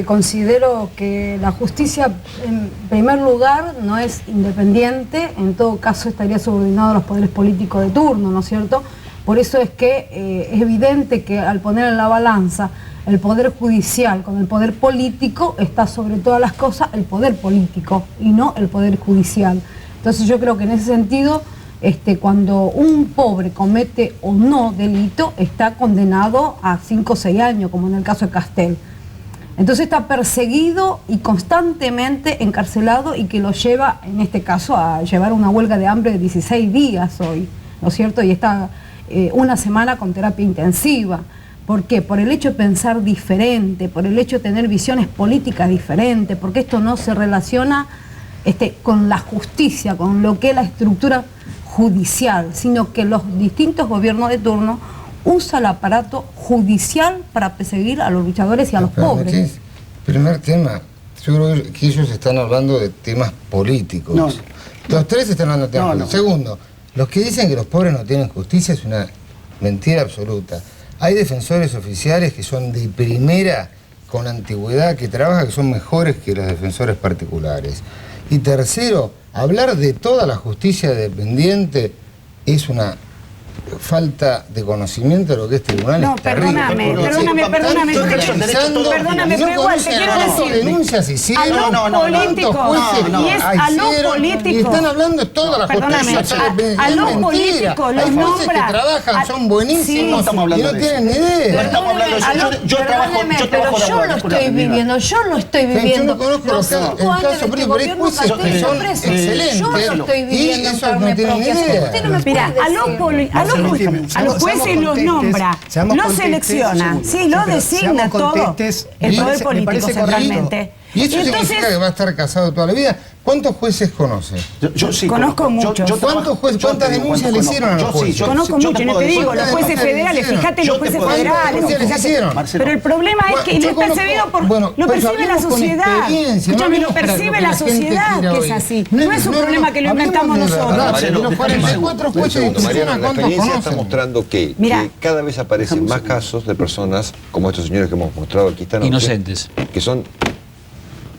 considero que la justicia, en primer lugar, no es independiente, en todo caso estaría subordinado a los poderes políticos de turno, ¿no es cierto? Por eso es que es evidente que al poner en la balanza el poder judicial con el poder político, está sobre todas las cosas el poder político y no el poder judicial. Entonces yo creo que en ese sentido, cuando un pobre comete o no delito, está condenado a 5 o 6 años, como en el caso de Castel. Entonces está perseguido y constantemente encarcelado y que lo lleva, en este caso, a llevar una huelga de hambre de 16 días hoy, ¿no es cierto? Y está una semana con terapia intensiva. ¿Por qué? Por el hecho de pensar diferente, por el hecho de tener visiones políticas diferentes, porque esto no se relaciona con la justicia, con lo que es la estructura judicial, sino que los distintos gobiernos de turno usan el aparato judicial para perseguir a los luchadores y a los pobres. Primer tema, yo creo que ellos están hablando de temas políticos. No. Los tres están hablando de temas políticos. Segundo, los que dicen que los pobres no tienen justicia es una mentira absoluta. Hay defensores oficiales que son de primera, con antigüedad, que trabajan, que son mejores que los defensores particulares. Y tercero, hablar de toda la justicia dependiente es una falta de conocimiento de lo que es tribunal. No, perdóname, pero igual te quiero decir, denuncias hicieron, a los políticos, y es a los políticos, y están hablando de toda la justicia, a los políticos los nombra, que trabajan, son buenísimos, no estamos hablando y no tienen ni idea. No estamos hablando de eso. Yo trabajo yo lo estoy viviendo. Yo no conozco el caso, pero hay jueces que son excelentes, yo lo estoy viviendo en carne propia. Mira, a los jueces los nombra, los selecciona, sí, los designa todo el poder político centralmente. ¿Y eso significa que va a estar casado toda la vida? ¿Cuántos jueces conoce? Yo sí conozco muchos. ¿Cuántas denuncias le hicieron a los jueces? Conozco mucho, no te digo, los jueces federales, fíjate los jueces federales. Pero el problema es que no es percibido por... Lo percibe la sociedad. Escúchame, lo percibe la sociedad que es así. No es un problema que lo inventamos nosotros. De los 44 jueces, Mariana, la experiencia está mostrando que cada vez aparecen más casos de personas como estos señores que hemos mostrado aquí esta noche. Inocentes. Que son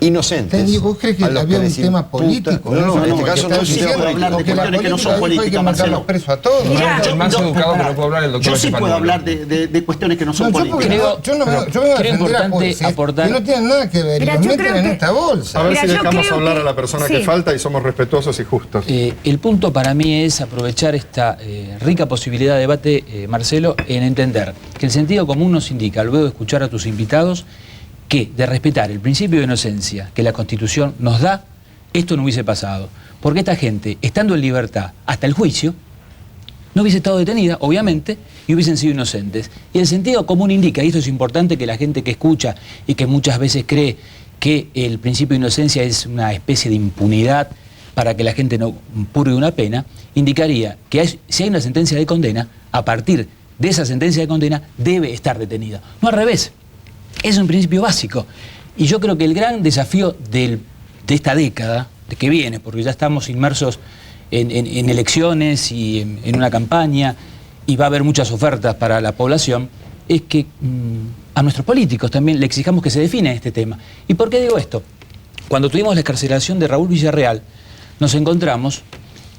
inocentes. ¿Vos crees que había un tema político? No, en este caso no es hablar de cuestiones que no son políticas, Marcelo. Preso a todos. El más educado que no puedo hablar el doctor. Yo sí puedo hablar de cuestiones que no son políticas. Yo me voy a defender a jueces que no tienen nada que ver y los meten en esta bolsa. A ver si dejamos hablar a la persona que falta y somos respetuosos y justos. El punto para mí es aprovechar esta rica posibilidad de debate, Marcelo, en entender que el sentido común nos indica, luego de escuchar a tus invitados, que de respetar el principio de inocencia que la Constitución nos da, esto no hubiese pasado. Porque esta gente, estando en libertad hasta el juicio, no hubiese estado detenida, obviamente, y hubiesen sido inocentes. Y el sentido común indica, y esto es importante que la gente que escucha y que muchas veces cree que el principio de inocencia es una especie de impunidad para que la gente no purgue una pena, indicaría que si hay una sentencia de condena, a partir de esa sentencia de condena debe estar detenido. No al revés. Es un principio básico. Y yo creo que el gran desafío de esta década, de que viene, porque ya estamos inmersos en elecciones y en una campaña, y va a haber muchas ofertas para la población, es que a nuestros políticos también le exijamos que se define este tema. ¿Y por qué digo esto? Cuando tuvimos la excarcelación de Raúl Villarreal, nos encontramos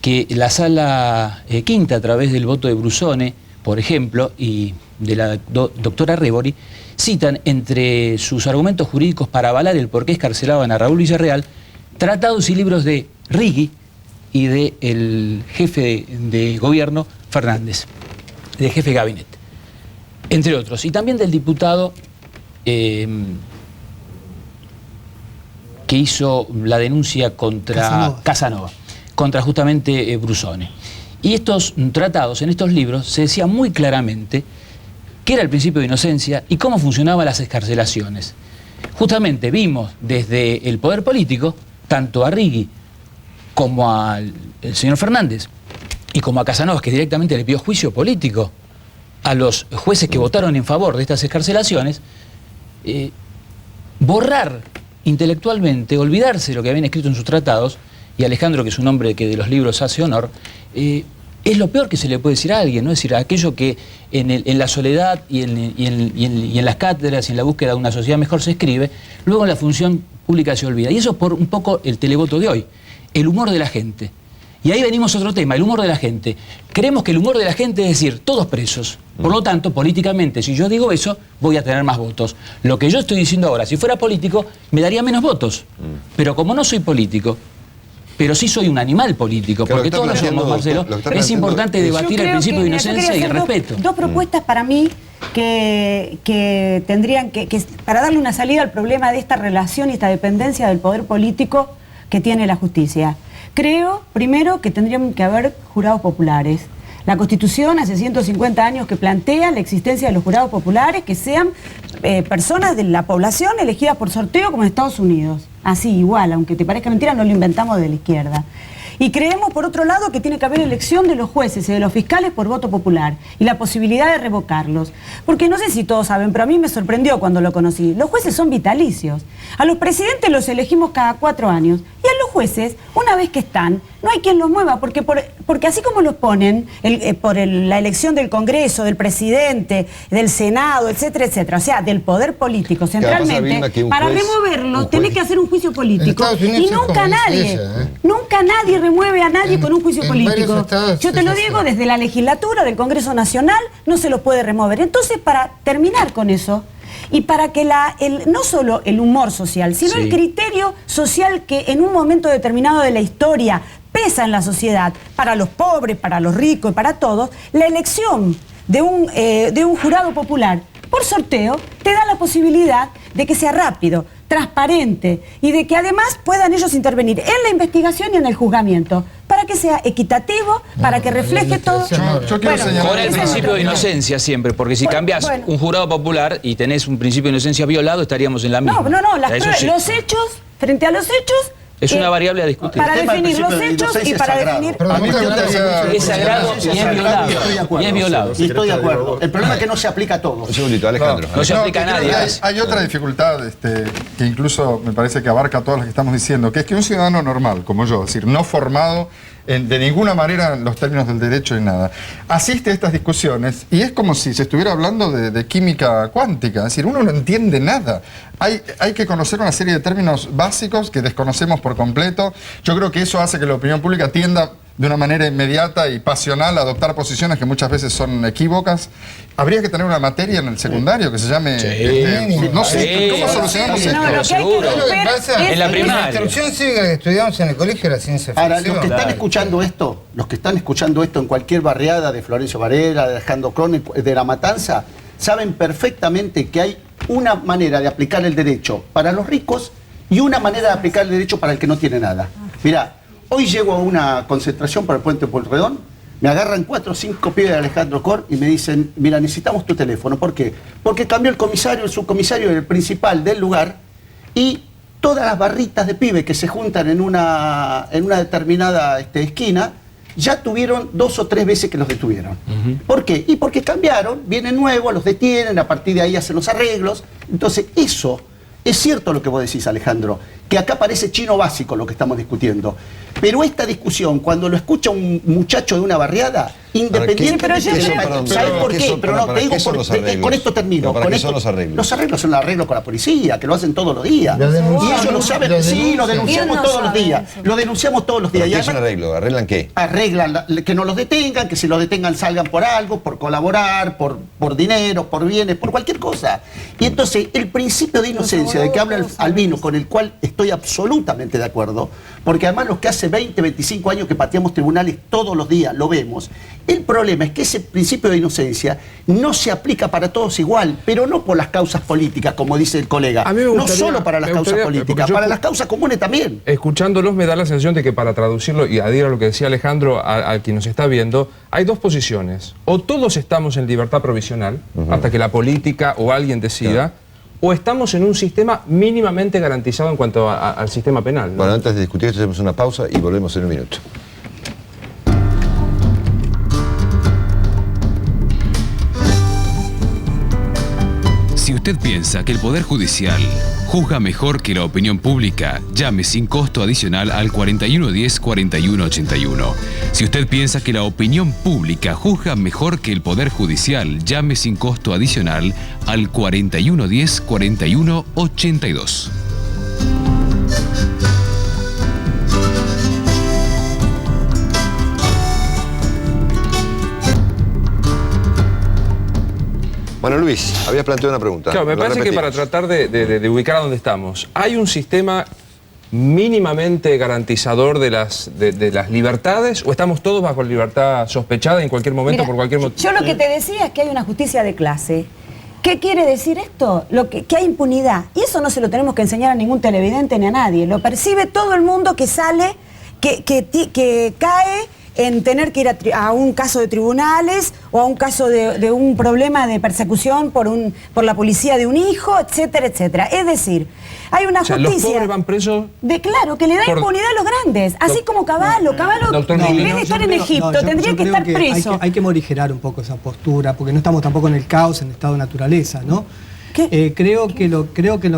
que la Sala Quinta, a través del voto de Brusone, por ejemplo, y de la doctora Rebori, citan entre sus argumentos jurídicos para avalar el por qué excarcelaban a Raúl Villarreal, tratados y libros de Rigui y del jefe de gobierno Fernández, del jefe de gabinete, entre otros. Y también del diputado que hizo la denuncia contra Casanova, contra justamente Brusone. Y estos tratados, en estos libros, se decía muy claramente qué era el principio de inocencia y cómo funcionaban las excarcelaciones. Justamente vimos desde el poder político, tanto a Rigui como al señor Fernández y como a Casanova, que directamente le pidió juicio político a los jueces que votaron en favor de estas excarcelaciones, borrar intelectualmente, olvidarse de lo que habían escrito en sus tratados, y Alejandro, que es un hombre que de los libros hace honor, es lo peor que se le puede decir a alguien, ¿no? Es decir, aquello que en la soledad y en las cátedras y en la búsqueda de una sociedad mejor se escribe, luego en la función pública se olvida. Y eso es por un poco el televoto de hoy, el humor de la gente. Y ahí venimos a otro tema, el humor de la gente. Creemos que el humor de la gente es decir, todos presos. Por lo tanto, políticamente, si yo digo eso, voy a tener más votos. Lo que yo estoy diciendo ahora, si fuera político, me daría menos votos. Pero como no soy político, pero sí soy un animal político, porque todos lo somos, Marcelo, es importante debatir el principio de inocencia y el respeto. Dos propuestas para mí que tendrían que para darle una salida al problema de esta relación y esta dependencia del poder político que tiene la justicia. Creo, primero, que tendrían que haber jurados populares. La Constitución hace 150 años que plantea la existencia de los jurados populares, que sean personas de la población elegidas por sorteo como en Estados Unidos. Así, igual, aunque te parezca mentira, no lo inventamos de la izquierda. Y creemos, por otro lado, que tiene que haber elección de los jueces y de los fiscales por voto popular y la posibilidad de revocarlos. Porque no sé si todos saben, pero a mí me sorprendió cuando lo conocí. Los jueces son vitalicios. A los presidentes los elegimos cada 4 años. Y a los jueces, una vez que están, no hay quien los mueva, porque así como los ponen por la elección del Congreso, del presidente, del Senado, etcétera, etcétera, o sea, del poder político centralmente, para removerlos tenés que hacer un juicio político. Y nunca nadie remueve a nadie con un juicio político. Yo te lo digo, desde la legislatura del Congreso Nacional no se lo puede remover. Entonces, para terminar con eso, y para que no solo el humor social, sino el criterio social que en un momento determinado de la historia pesa en la sociedad, para los pobres, para los ricos y para todos, la elección de un jurado popular por sorteo te da la posibilidad de que sea rápido, transparente y de que además puedan ellos intervenir en la investigación y en el juzgamiento para que sea equitativo, para que refleje todo. Con el principio de inocencia siempre, porque si cambias un jurado popular y tenés un principio de inocencia violado, estaríamos en la misma. Los hechos, frente a los hechos, es una variable a discutir. Para definir los hechos y para definir... Es sagrado y es violado. Y es violado. Y estoy de acuerdo. El problema es que no se aplica a todos. Un segundito, Alejandro. No se aplica a nadie. Hay otra dificultad que incluso me parece que abarca todas las que estamos diciendo, que es que un ciudadano normal, como yo, es decir, no formado de ninguna manera en los términos del derecho ni nada, asiste a estas discusiones y es como si se estuviera hablando de química cuántica, es decir, uno no entiende nada. Hay que conocer una serie de términos básicos que desconocemos por completo. Yo creo que eso hace que la opinión pública tienda de una manera inmediata y pasional a adoptar posiciones que muchas veces son equívocas. Habría que tener una materia en el secundario que se llame... no sé, ¿cómo solucionamos esto? Seguro. En la primaria. La instrucción cívica que estudiamos en el colegio era ciencia ficción. Ahora, los que están escuchando esto en cualquier barriada de Florencio Varela, de Alejandro Cronin, de La Matanza, saben perfectamente que hay una manera de aplicar el derecho para los ricos y una manera de aplicar el derecho para el que no tiene nada. Mirá, hoy llego a una concentración para el Puente Pueyrredón, me agarran 4 o 5 pibes de Alejandro Cor y me dicen, mira, necesitamos tu teléfono. ¿Por qué? Porque cambió el comisario, el subcomisario, el principal del lugar y todas las barritas de pibe que se juntan en una determinada esquina, ya tuvieron 2 o 3 veces que los detuvieron. ¿Por qué? Y porque cambiaron, vienen nuevos, los detienen, a partir de ahí hacen los arreglos. Entonces, eso, es cierto lo que vos decís, Alejandro, que acá parece chino básico lo que estamos discutiendo. Pero esta discusión, cuando lo escucha un muchacho de una barriada, independiente de ¿sabes por qué? Pero no, te digo, con esto termino. ¿Para qué son los arreglos? Los arreglos son los arreglos con la policía, que lo hacen todos los días. Y ellos lo saben, sí, lo denunciamos todos los días. Lo denunciamos todos los días. ¿Qué es un arreglo? ¿Arreglan qué? Arreglan que no los detengan, que si los detengan salgan por algo, por colaborar, por dinero, por bienes, por cualquier cosa. Y entonces, el principio de inocencia de que habla Albino, con el cual estoy absolutamente de acuerdo, porque además los que hace 20, 25 años que pateamos tribunales todos los días, lo vemos. El problema es que ese principio de inocencia no se aplica para todos igual, pero no por las causas políticas, como dice el colega. No solo para las causas políticas, para las causas comunes también. Escuchándolos me da la sensación de que, para traducirlo y adhiero a lo que decía Alejandro, a quien nos está viendo, hay 2 posiciones. O todos estamos en libertad provisional, hasta que la política o alguien decida, o estamos en un sistema mínimamente garantizado en cuanto al sistema penal, ¿no? Bueno, antes de discutir esto, hacemos una pausa y volvemos en un minuto. Si usted piensa que el Poder Judicial juzga mejor que la opinión pública, llame sin costo adicional al 4110-4181. Si usted piensa que la opinión pública juzga mejor que el Poder Judicial, llame sin costo adicional al 4110-4182. Bueno, Luis, habías planteado una pregunta. Claro, me parece que para tratar de ubicar a dónde estamos, ¿hay un sistema mínimamente garantizador de las libertades, o estamos todos bajo libertad sospechada en cualquier momento? Mira, por cualquier motivo? Yo lo que te decía es que hay una justicia de clase. ¿Qué quiere decir esto? Que hay impunidad. Y eso no se lo tenemos que enseñar a ningún televidente ni a nadie. Lo percibe todo el mundo que sale, que cae en tener que ir a un caso de tribunales o a un caso de un problema de persecución por la policía de un hijo, etcétera, etcétera. Es decir, hay una justicia... ¿Los pobres van presos? Claro, que le da impunidad a los grandes. Así como Cavallo, en vez de estar en Egipto, tendría que estar preso. Hay que morigerar un poco esa postura, porque no estamos tampoco en el caos, en el estado de naturaleza, ¿no? Creo que lo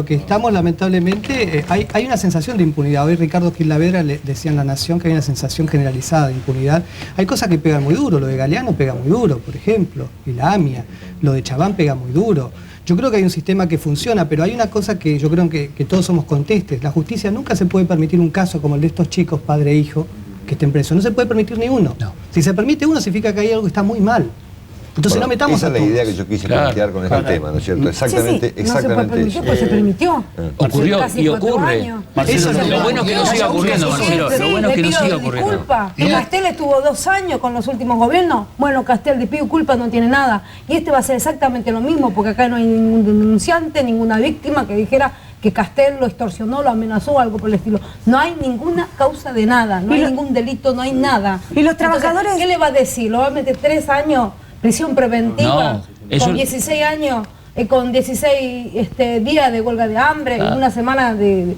que estamos, lamentablemente, hay una sensación de impunidad. Hoy Ricardo Gil Lavera le decía en La Nación que hay una sensación generalizada de impunidad. Hay cosas que pegan muy duro, lo de Galeano pega muy duro, por ejemplo, y la AMIA, lo de Chabán pega muy duro. Yo creo que hay un sistema que funciona, pero hay una cosa que yo creo que todos somos contestes. La justicia nunca se puede permitir un caso como el de estos chicos, padre e hijo, que estén presos. No se puede permitir ni uno. No. Si se permite uno, significa que hay algo que está muy mal. Entonces no metamos esa a es la idea que yo quise plantear con este tema, ¿no es cierto? Exactamente, exactamente eso. Pues se permitió. Ocurrió y ocurre. Lo bueno es que no siga ocurriendo, Marcelo. Lo bueno es que no siga ocurriendo. Disculpa. Castel estuvo 2 años con los últimos gobiernos. Bueno, Castel de pido culpa no tiene nada. Y este va a ser exactamente lo mismo, porque acá no hay ningún denunciante, ninguna víctima que dijera que Castel lo extorsionó, lo amenazó o algo por el estilo. No hay ninguna causa de nada, no hay ningún delito, no hay nada. ¿Y los trabajadores? Entonces, ¿qué le va a decir? ¿Lo va a meter 3 años? Prisión preventiva, eso... con 16 años, con 16 días de huelga de hambre, una semana que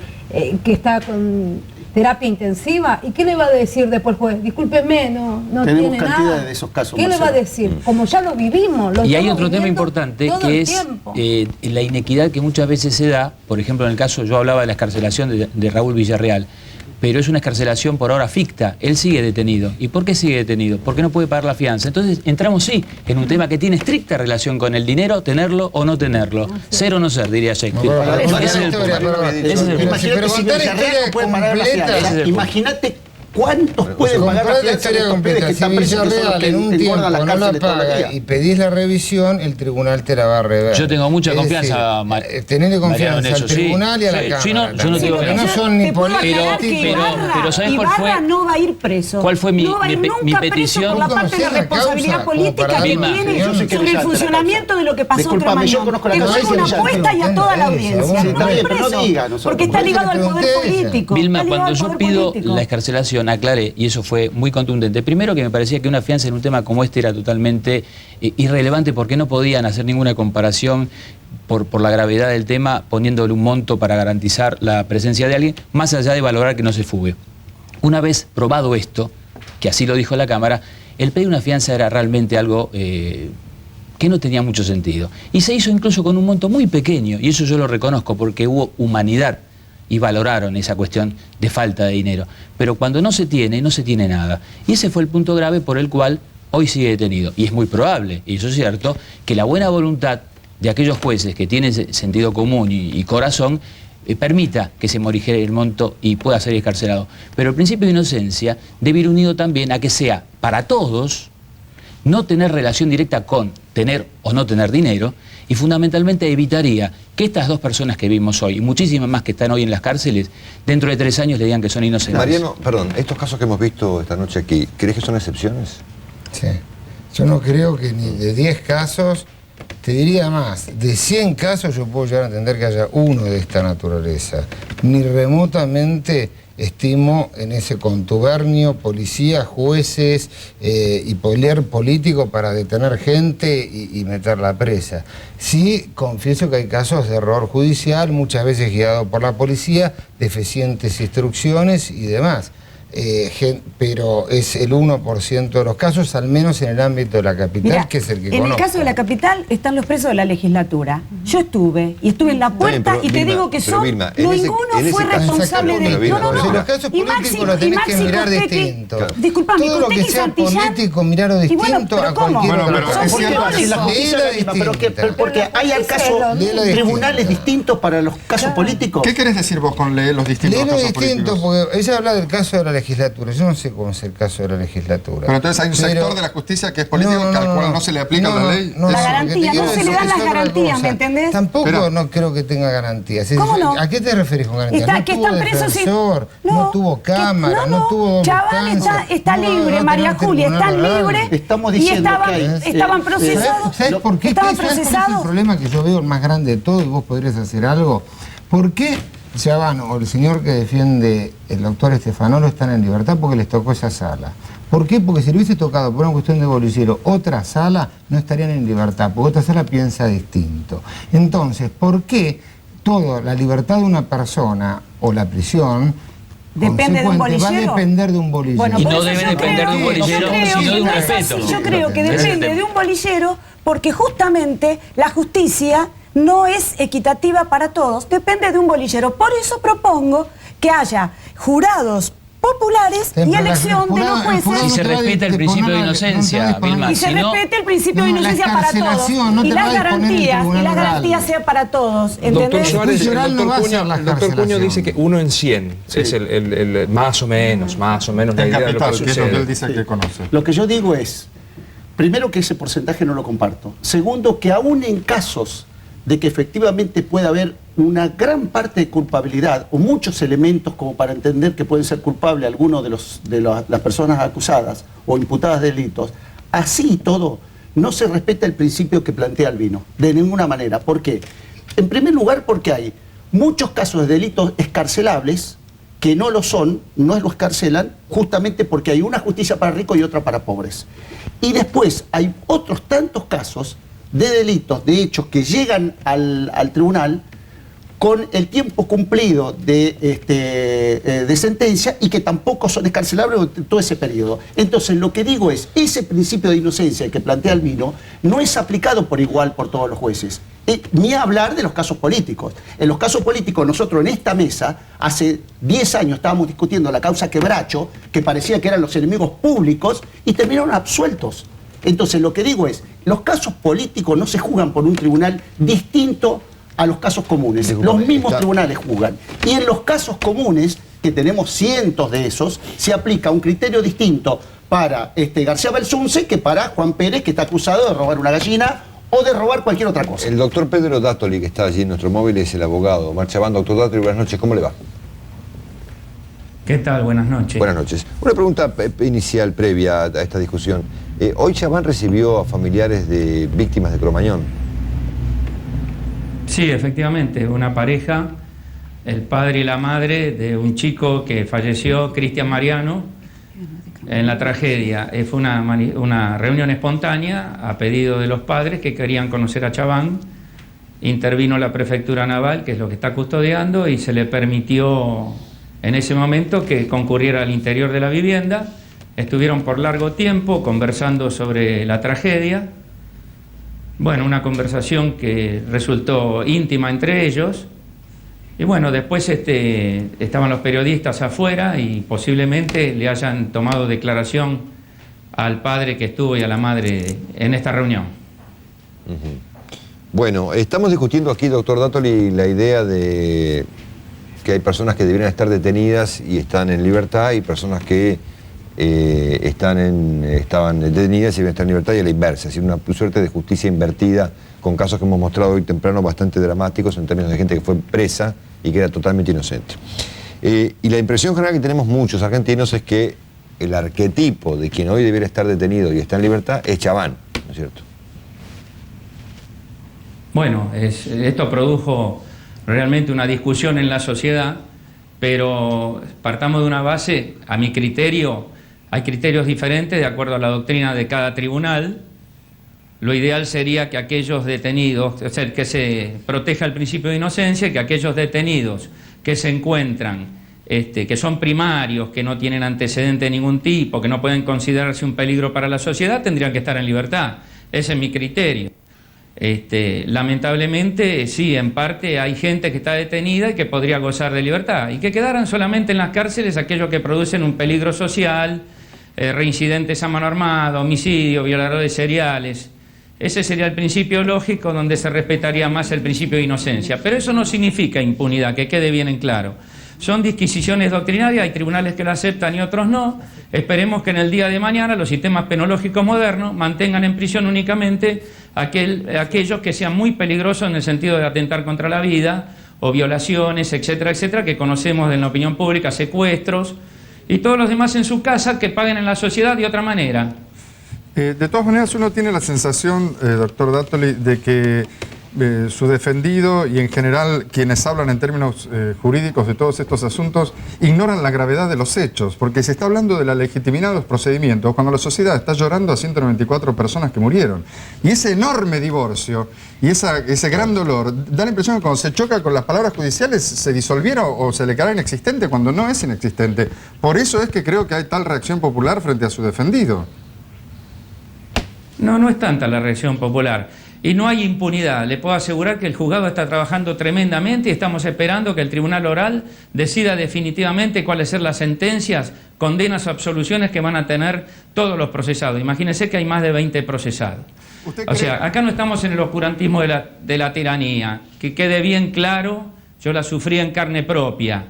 está con terapia intensiva. ¿Y qué le va a decir después el juez? Discúlpeme, no tiene nada. De esos casos, ¿Qué le va a decir? Como ya lo vivimos. Y hay otro tema importante que es la inequidad que muchas veces se da. Por ejemplo, en el caso, yo hablaba de la excarcelación de Raúl Villarreal, pero es una excarcelación por ahora ficta. Él sigue detenido. ¿Y por qué sigue detenido? Porque no puede pagar la fianza. Entonces entramos, sí, en un tema que tiene estricta relación con el dinero, tenerlo o no tenerlo. Ser o no ser, diría Shakespeare. Ese es el punto. Imagínate si Villarreal no puede pagar la fianza. Imagínate cuántos pueden pagar la fianza de estos pibes que están presos, que son los que en un tiempo no la paga y pedís la revisión, el tribunal te la va a rever. Yo tengo mucha confianza, tenerle confianza al tribunal y a la Cámara. Sí, no, yo no digo que no son ni políticos. Pero ¿sabes cuál fue? No va a ir preso. ¿Cuál fue mi petición? Por la parte de la responsabilidad política que tiene sobre el funcionamiento de lo que pasó otro mañana. Que fue una apuesta y a toda la audiencia. No va a ir preso, porque está ligado al poder político. Vilma, cuando yo pido la excarcelación, exposición aclaré, y eso fue muy contundente, primero que me parecía que una fianza en un tema como este era totalmente irrelevante porque no podían hacer ninguna comparación por la gravedad del tema poniéndole un monto para garantizar la presencia de alguien, más allá de valorar que no se fugue. Una vez probado esto, que así lo dijo la Cámara, el pedir una fianza era realmente algo que no tenía mucho sentido. Y se hizo incluso con un monto muy pequeño, y eso yo lo reconozco porque hubo humanidad y valoraron esa cuestión de falta de dinero. Pero cuando no se tiene nada. Y ese fue el punto grave por el cual hoy sigue detenido. Y es muy probable, y eso es cierto, que la buena voluntad de aquellos jueces que tienen sentido común y corazón permita que se morigere el monto y pueda ser excarcelado. Pero el principio de inocencia debe ir unido también a que sea para todos no tener relación directa con tener o no tener dinero, y fundamentalmente evitaría que estas dos personas que vimos hoy, y muchísimas más que están hoy en las cárceles, dentro de 3 años le digan que son inocentes. Mariano, perdón, estos casos que hemos visto esta noche aquí, ¿crees que son excepciones? Sí. Yo no creo que ni de 10 casos, te diría más, de 100 casos yo puedo llegar a entender que haya uno de esta naturaleza. Ni remotamente estimo en ese contubernio, policías, jueces y poder político para detener gente y meterla presa. Sí, confieso que hay casos de error judicial, muchas veces guiado por la policía, deficientes instrucciones y demás. Pero es el 1% de los casos, al menos en el ámbito de la capital. Mirá, que es el que en conozco. El caso de la capital están los presos de la legislatura. Yo estuve en la puerta y te digo que son, Vilma, ninguno fue responsable de... No, los casos políticos los tenés que mirar distinto. Disculpame, todo lo que sea político, mirarlo distinto a cualquier otra cosa. Porque hay acaso tribunales distintos para los casos políticos. ¿Qué querés decir vos con leer los distintos casos políticos? Porque ella habla del caso de la legislatura. Yo no sé cómo es el caso de la legislatura. Pero entonces hay un sector de la justicia que es político al cual no se le aplica la ley. La garantía, no se le dan las garantías, ¿me entendés? Tampoco no creo que tenga garantías. ¿Cómo no? ¿A qué te referís con garantías? Que están presos sin... No tuvo cámara, no tuvo... Chaval está libre, María Julia, están libres. Estamos diciendo y estaban procesados. ¿Sabes por qué? Estaban ¿Sabes cuál es procesados? el problema que yo veo el más grande de todo y vos podrías hacer algo? ¿Por qué Chavano o el señor que defiende el doctor Stefanolo están en libertad? Porque les tocó esa sala. ¿Por qué? Porque si le hubiese tocado por una cuestión de bolillero otra sala, no estarían en libertad, porque otra sala piensa distinto. Entonces, ¿por qué toda la libertad de una persona o la prisión depende de un bolillero? Va a depender de un bolillero. Bueno, y no debe depender de un bolillero, sino de un respeto. Yo creo que depende de un bolillero porque justamente la justicia no es equitativa para todos, depende de un bolillero. Por eso propongo que haya jurados populares y elección de los jueces. Y se respeta el principio de inocencia, Vilma. Y se respete el principio de inocencia para todos. Y las garantías sean para todos. Doctor Suárez, el doctor Puño cancelación. dice que 1 en 100 es el más o menos la idea de lo que sucede. Es lo que él dice que conoce. Lo que yo digo es, primero, que ese porcentaje no lo comparto. Segundo, que aún en casos de que efectivamente pueda haber una gran parte de culpabilidad o muchos elementos como para entender que pueden ser culpables algunos de las personas acusadas o imputadas de delitos, así y todo, no se respeta el principio que plantea Albino, de ninguna manera. ¿Por qué? En primer lugar, porque hay muchos casos de delitos excarcelables que no lo son, no lo excarcelan, justamente porque hay una justicia para ricos y otra para pobres. Y después hay otros tantos casos de delitos, de hechos que llegan al tribunal con el tiempo cumplido de sentencia y que tampoco son excarcelables durante todo ese periodo. Entonces, lo que digo es, ese principio de inocencia que plantea Albino no es aplicado por igual por todos los jueces. Ni hablar de los casos políticos. En los casos políticos, nosotros en esta mesa, hace 10 años estábamos discutiendo la causa Quebracho, que parecía que eran los enemigos públicos, y terminaron absueltos. Entonces, lo que digo es, los casos políticos no se juzgan por un tribunal distinto a los casos comunes. Los mismos tribunales juzgan. Y en los casos comunes, que tenemos cientos de esos, se aplica un criterio distinto para García Belsunce que para Juan Pérez, que está acusado de robar una gallina o de robar cualquier otra cosa. El doctor Pedro Dátoli, que está allí en nuestro móvil, es el abogado. Omar Chabán. Doctor Dátoli, buenas noches, ¿cómo le va? ¿Qué tal? Buenas noches. Buenas noches. Una pregunta inicial, previa a esta discusión. Hoy Chabán recibió a familiares de víctimas de Cromañón. Sí, efectivamente, una pareja el padre y la madre de un chico que falleció, Cristian Mariano, en la tragedia. Fue una reunión espontánea a pedido de los padres que querían conocer a Chabán. Intervino la Prefectura Naval, que es lo que está custodiando, y se le permitió en ese momento que concurriera al interior de la vivienda. Estuvieron por largo tiempo conversando sobre la tragedia. Bueno, una conversación que resultó íntima entre ellos. Y bueno, después estaban los periodistas afuera y posiblemente le hayan tomado declaración al padre que estuvo y a la madre en esta reunión. Bueno, estamos discutiendo aquí, doctor Dáttoli, la idea de que hay personas que deberían estar detenidas y están en libertad, y personas que estaban detenidas y deben estar en libertad, y a la inversa, es decir, una suerte de justicia invertida, con casos que hemos mostrado hoy temprano bastante dramáticos en términos de gente que fue presa y que era totalmente inocente. Y la impresión general que tenemos muchos argentinos es que el arquetipo de quien hoy debiera estar detenido y está en libertad es Chabán, ¿no es cierto? Bueno, esto produjo realmente una discusión en la sociedad, pero partamos de una base, a mi criterio, hay criterios diferentes de acuerdo a la doctrina de cada tribunal. Lo ideal sería que aquellos detenidos, o sea, que se proteja el principio de inocencia, y que aquellos detenidos que se encuentran, que son primarios, que no tienen antecedente de ningún tipo, que no pueden considerarse un peligro para la sociedad, tendrían que estar en libertad. Ese es mi criterio. Lamentablemente, sí, en parte hay gente que está detenida y que podría gozar de libertad, y que quedaran solamente en las cárceles aquellos que producen un peligro social, reincidentes a mano armada, homicidio, violadores seriales. Ese sería el principio lógico donde se respetaría más el principio de inocencia. Pero eso no significa impunidad, que quede bien en claro. Son disquisiciones doctrinarias, hay tribunales que lo aceptan y otros no. Esperemos que en el día de mañana los sistemas penológicos modernos mantengan en prisión únicamente aquellos que sean muy peligrosos en el sentido de atentar contra la vida, o violaciones, etcétera, etcétera, que conocemos en la opinión pública, secuestros, y todos los demás en su casa que paguen en la sociedad de otra manera. De todas maneras, uno tiene la sensación, doctor Dáttoli, de que su defendido y en general quienes hablan en términos jurídicos de todos estos asuntos ignoran la gravedad de los hechos, porque se está hablando de la legitimidad de los procedimientos cuando la sociedad está llorando a 194 personas que murieron. Y ese enorme divorcio y ese gran dolor da la impresión que cuando se choca con las palabras judiciales se disolviera o se le quedará inexistente cuando no es inexistente. Por eso es que creo que hay tal reacción popular frente a su defendido. No, no es tanta la reacción popular. Y no hay impunidad. Le puedo asegurar que el juzgado está trabajando tremendamente y estamos esperando que el tribunal oral decida definitivamente cuáles ser las sentencias, condenas o absoluciones que van a tener todos los procesados. Imagínense que hay más de 20 procesados. O sea, acá no estamos en el oscurantismo de la tiranía. Que quede bien claro, yo la sufrí en carne propia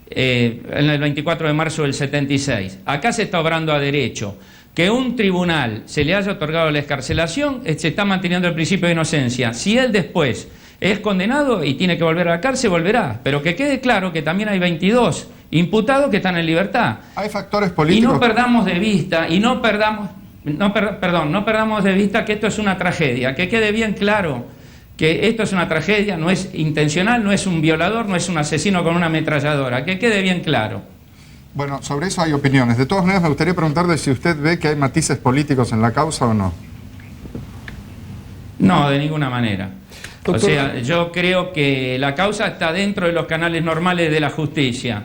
en el 24 de marzo del 76. Acá se está obrando a derecho. Que un tribunal se le haya otorgado la excarcelación, se está manteniendo el principio de inocencia. Si él después es condenado y tiene que volver a la cárcel, volverá. Pero que quede claro que también hay 22 imputados que están en libertad. Hay factores políticos. Y no perdamos de vista, no perdamos de vista que esto es una tragedia. Que quede bien claro que esto es una tragedia, no es intencional, no es un violador, no es un asesino con una ametralladora. Que quede bien claro. Bueno, sobre eso hay opiniones. De todas maneras, me gustaría preguntarle si usted ve que hay matices políticos en la causa o no. No, de ninguna manera. Doctor, o sea, yo creo que la causa está dentro de los canales normales de la justicia.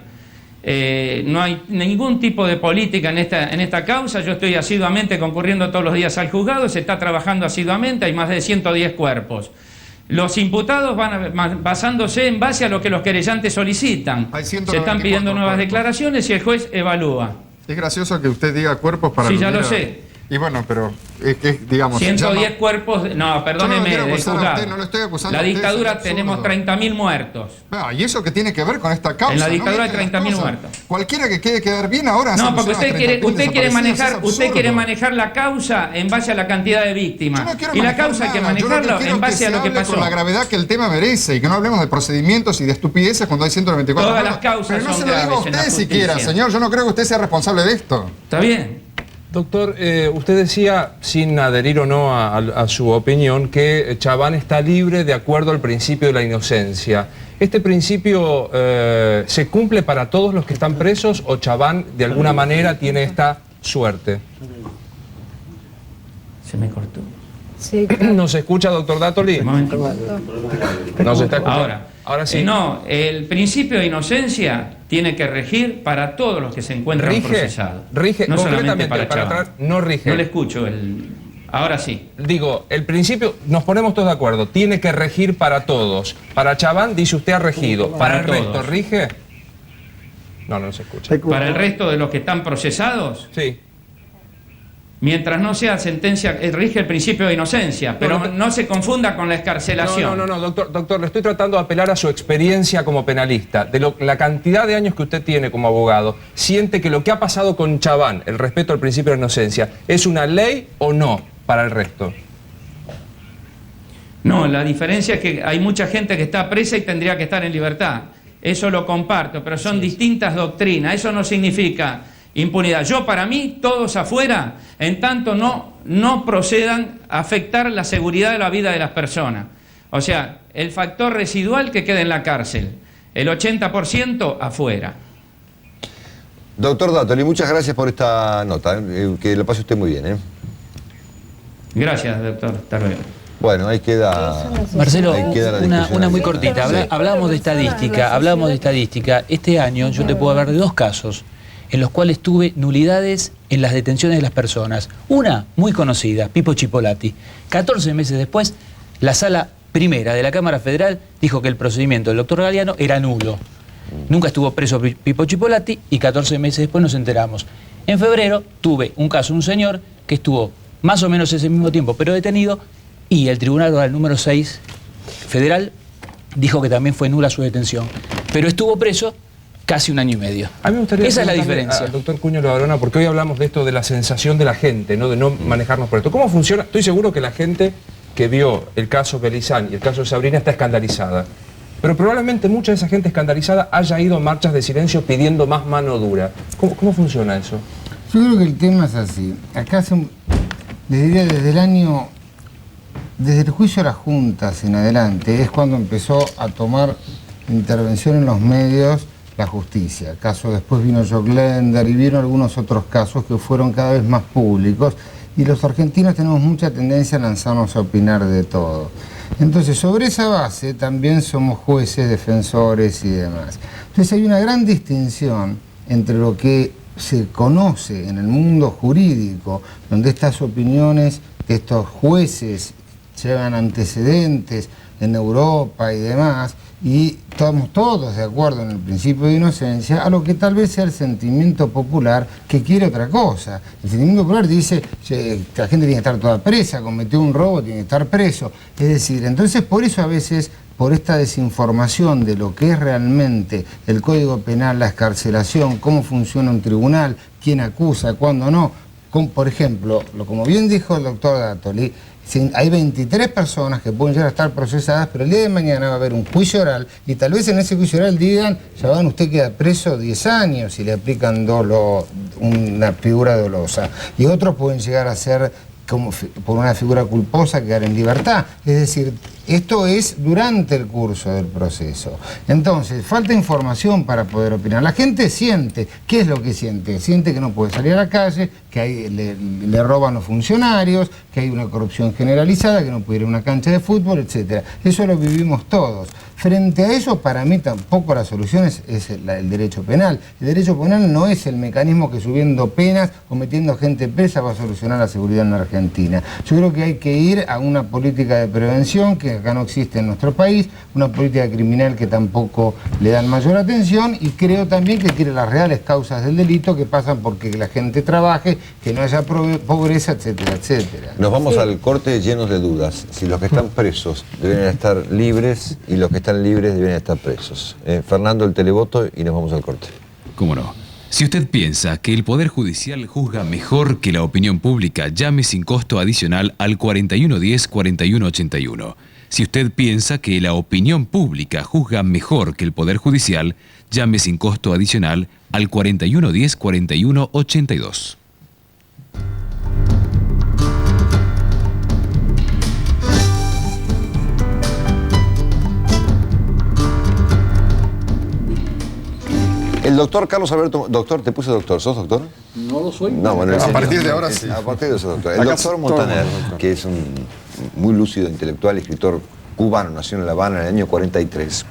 No hay ningún tipo de política en esta causa. Yo estoy asiduamente concurriendo todos los días al juzgado, se está trabajando asiduamente, hay más de 110 cuerpos. Los imputados van basándose en base a lo que los querellantes solicitan. Se están pidiendo nuevas declaraciones y el juez evalúa. Es gracioso que usted diga cuerpos para... Sí, ya lo sé. Y bueno, pero es que, digamos... 110 cuerpos... No, perdóneme, no lo estoy acusando. La dictadura tenemos 30.000 muertos. ¿Y eso qué tiene que ver con esta causa? En la dictadura hay 30.000 muertos. Cualquiera que quiere quedar bien ahora... No, porque usted quiere manejar la causa en base a la cantidad de víctimas. Y la causa hay que manejarla en base a lo que pasó. Con la gravedad que el tema merece y que no hablemos de procedimientos y de estupideces cuando hay 194... Todas las causas son graves. Pero no se lo digo a usted siquiera, señor. Yo no creo que usted sea responsable de esto. Está bien. Doctor, usted decía, sin adherir o no a su opinión, que Chabán está libre de acuerdo al principio de la inocencia. ¿Este principio se cumple para todos los que están presos o Chabán de alguna manera tiene esta suerte? Se me cortó. Sí, ¿Nos escucha, doctor Dáttoli? Un momento. Nos está escuchando. Ahora sí. No, el principio de inocencia tiene que regir para todos los que se encuentran procesados. Rige, no solamente concretamente, para Chabán. no rige. No le escucho. Ahora sí. Digo, el principio, nos ponemos todos de acuerdo, tiene que regir para todos. Para Chabán, dice usted, ha regido. ¿Para el resto todos. rige? No se escucha. ¿Para el resto de los que están procesados? Sí. Mientras no sea sentencia, rige el principio de inocencia, pero no se confunda con la excarcelación. No, doctor, le estoy tratando de apelar a su experiencia como penalista. La cantidad de años que usted tiene como abogado, ¿siente que lo que ha pasado con Chabán, el respeto al principio de inocencia, es una ley o no para el resto? No, la diferencia es que hay mucha gente que está presa y tendría que estar en libertad. Eso lo comparto, pero son distintas doctrinas. Eso no significa impunidad. Para mí, todos afuera, en tanto no procedan a afectar la seguridad de la vida de las personas. O sea, el factor residual que queda en la cárcel, el 80% afuera. Doctor Dáttoli, muchas gracias por esta nota, que lo pase usted muy bien. Gracias, doctor. Hasta luego. Bueno, ahí queda... Marcelo, ahí queda una muy cortita. Hablábamos de estadística. Este año yo te puedo hablar de 2 casos en los cuales tuve nulidades en las detenciones de las personas. Una muy conocida, Pipo Chipolati. 14 meses después, la Sala Primera de la Cámara Federal dijo que el procedimiento del doctor Galeano era nulo. Nunca estuvo preso Pipo Chipolati y 14 meses después nos enteramos. En febrero tuve un caso, un señor que estuvo más o menos ese mismo tiempo, pero detenido, y el Tribunal Oral número 6 Federal dijo que también fue nula su detención. Pero estuvo preso casi 1 año y medio. A mí me gustaría Esa es la diferencia. Doctor Cuño Ladrona, porque hoy hablamos de esto de la sensación de la gente, ¿no? De no manejarnos por esto. ¿Cómo funciona? Estoy seguro que la gente que vio el caso Belizán y el caso de Sabrina está escandalizada. Pero probablemente mucha de esa gente escandalizada haya ido a marchas de silencio pidiendo más mano dura. ¿Cómo funciona eso? Yo creo que el tema es así. Acá les diría desde el juicio a las juntas en adelante es cuando empezó a tomar intervención en los medios la justicia. Caso después vino Jock Lender y vieron algunos otros casos que fueron cada vez más públicos y los argentinos tenemos mucha tendencia a lanzarnos a opinar de todo. Entonces, sobre esa base también somos jueces, defensores y demás. Entonces hay una gran distinción entre lo que se conoce en el mundo jurídico, donde estas opiniones de estos jueces llevan antecedentes en Europa y demás, y estamos todos de acuerdo en el principio de inocencia, a lo que tal vez sea el sentimiento popular que quiere otra cosa. El sentimiento popular dice que la gente tiene que estar toda presa, cometió un robo, tiene que estar preso. Es decir, entonces por eso a veces, por esta desinformación de lo que es realmente el Código Penal, la excarcelación, cómo funciona un tribunal, quién acusa, cuándo no, por ejemplo, como bien dijo el doctor Dáttoli, hay 23 personas que pueden llegar a estar procesadas, pero el día de mañana va a haber un juicio oral y tal vez en ese juicio oral digan, Chabán, usted queda preso 10 años y le aplican una figura dolosa. Y otros pueden llegar a ser, como por una figura culposa, quedar en libertad. Es decir, esto es durante el curso del proceso. Entonces, falta información para poder opinar. La gente siente. ¿Qué es lo que siente? Siente que no puede salir a la calle, que le roban los funcionarios, que hay una corrupción generalizada, que no puede ir a una cancha de fútbol, etc. Eso lo vivimos todos. Frente a eso, para mí tampoco la solución es el derecho penal. El derecho penal no es el mecanismo que subiendo penas o metiendo gente presa va a solucionar la seguridad en la Argentina. Yo creo que hay que ir a una política de prevención que acá no existe en nuestro país, una política criminal que tampoco le dan mayor atención, y creo también que quiere las reales causas del delito que pasan porque la gente trabaje, que no haya pobreza, etcétera, etcétera. Nos vamos al corte llenos de dudas. Si los que están presos deben estar libres y los que están libres deben estar presos. Fernando, el televoto, y nos vamos al corte. ¿Cómo no? Si usted piensa que el Poder Judicial juzga mejor que la opinión pública, llame sin costo adicional al 4110-4181. Si usted piensa que la opinión pública juzga mejor que el Poder Judicial, llame sin costo adicional al 4110-4182. El doctor Carlos Alberto, doctor, te puse doctor, ¿sos doctor? No lo soy. No, bueno, a partir de ahora sí. A partir de eso, doctor. El doctor Montaner, que es un muy lúcido intelectual, escritor cubano, nació en La Habana en el año 43.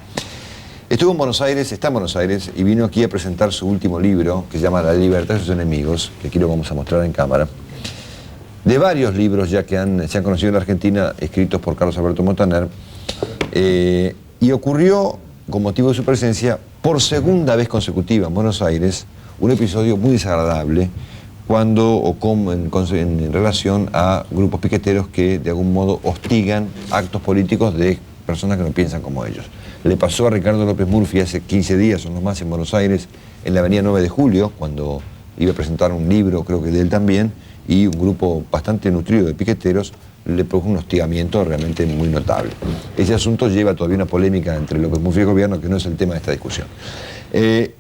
Estuvo en Buenos Aires, está en Buenos Aires, y vino aquí a presentar su último libro, que se llama La libertad de sus enemigos, que aquí lo vamos a mostrar en cámara. De varios libros ya que se han conocido en la Argentina, escritos por Carlos Alberto Montaner, y ocurrió, con motivo de su presencia, por segunda vez consecutiva en Buenos Aires, un episodio muy desagradable en relación a grupos piqueteros que de algún modo hostigan actos políticos de personas que no piensan como ellos. Le pasó a Ricardo López Murphy hace 15 días o no más en Buenos Aires, en la avenida 9 de Julio, cuando iba a presentar un libro, creo que de él también, y un grupo bastante nutrido de piqueteros le produjo un hostigamiento realmente muy notable. Ese asunto lleva todavía una polémica entre López Murphy y el gobierno, que no es el tema de esta discusión.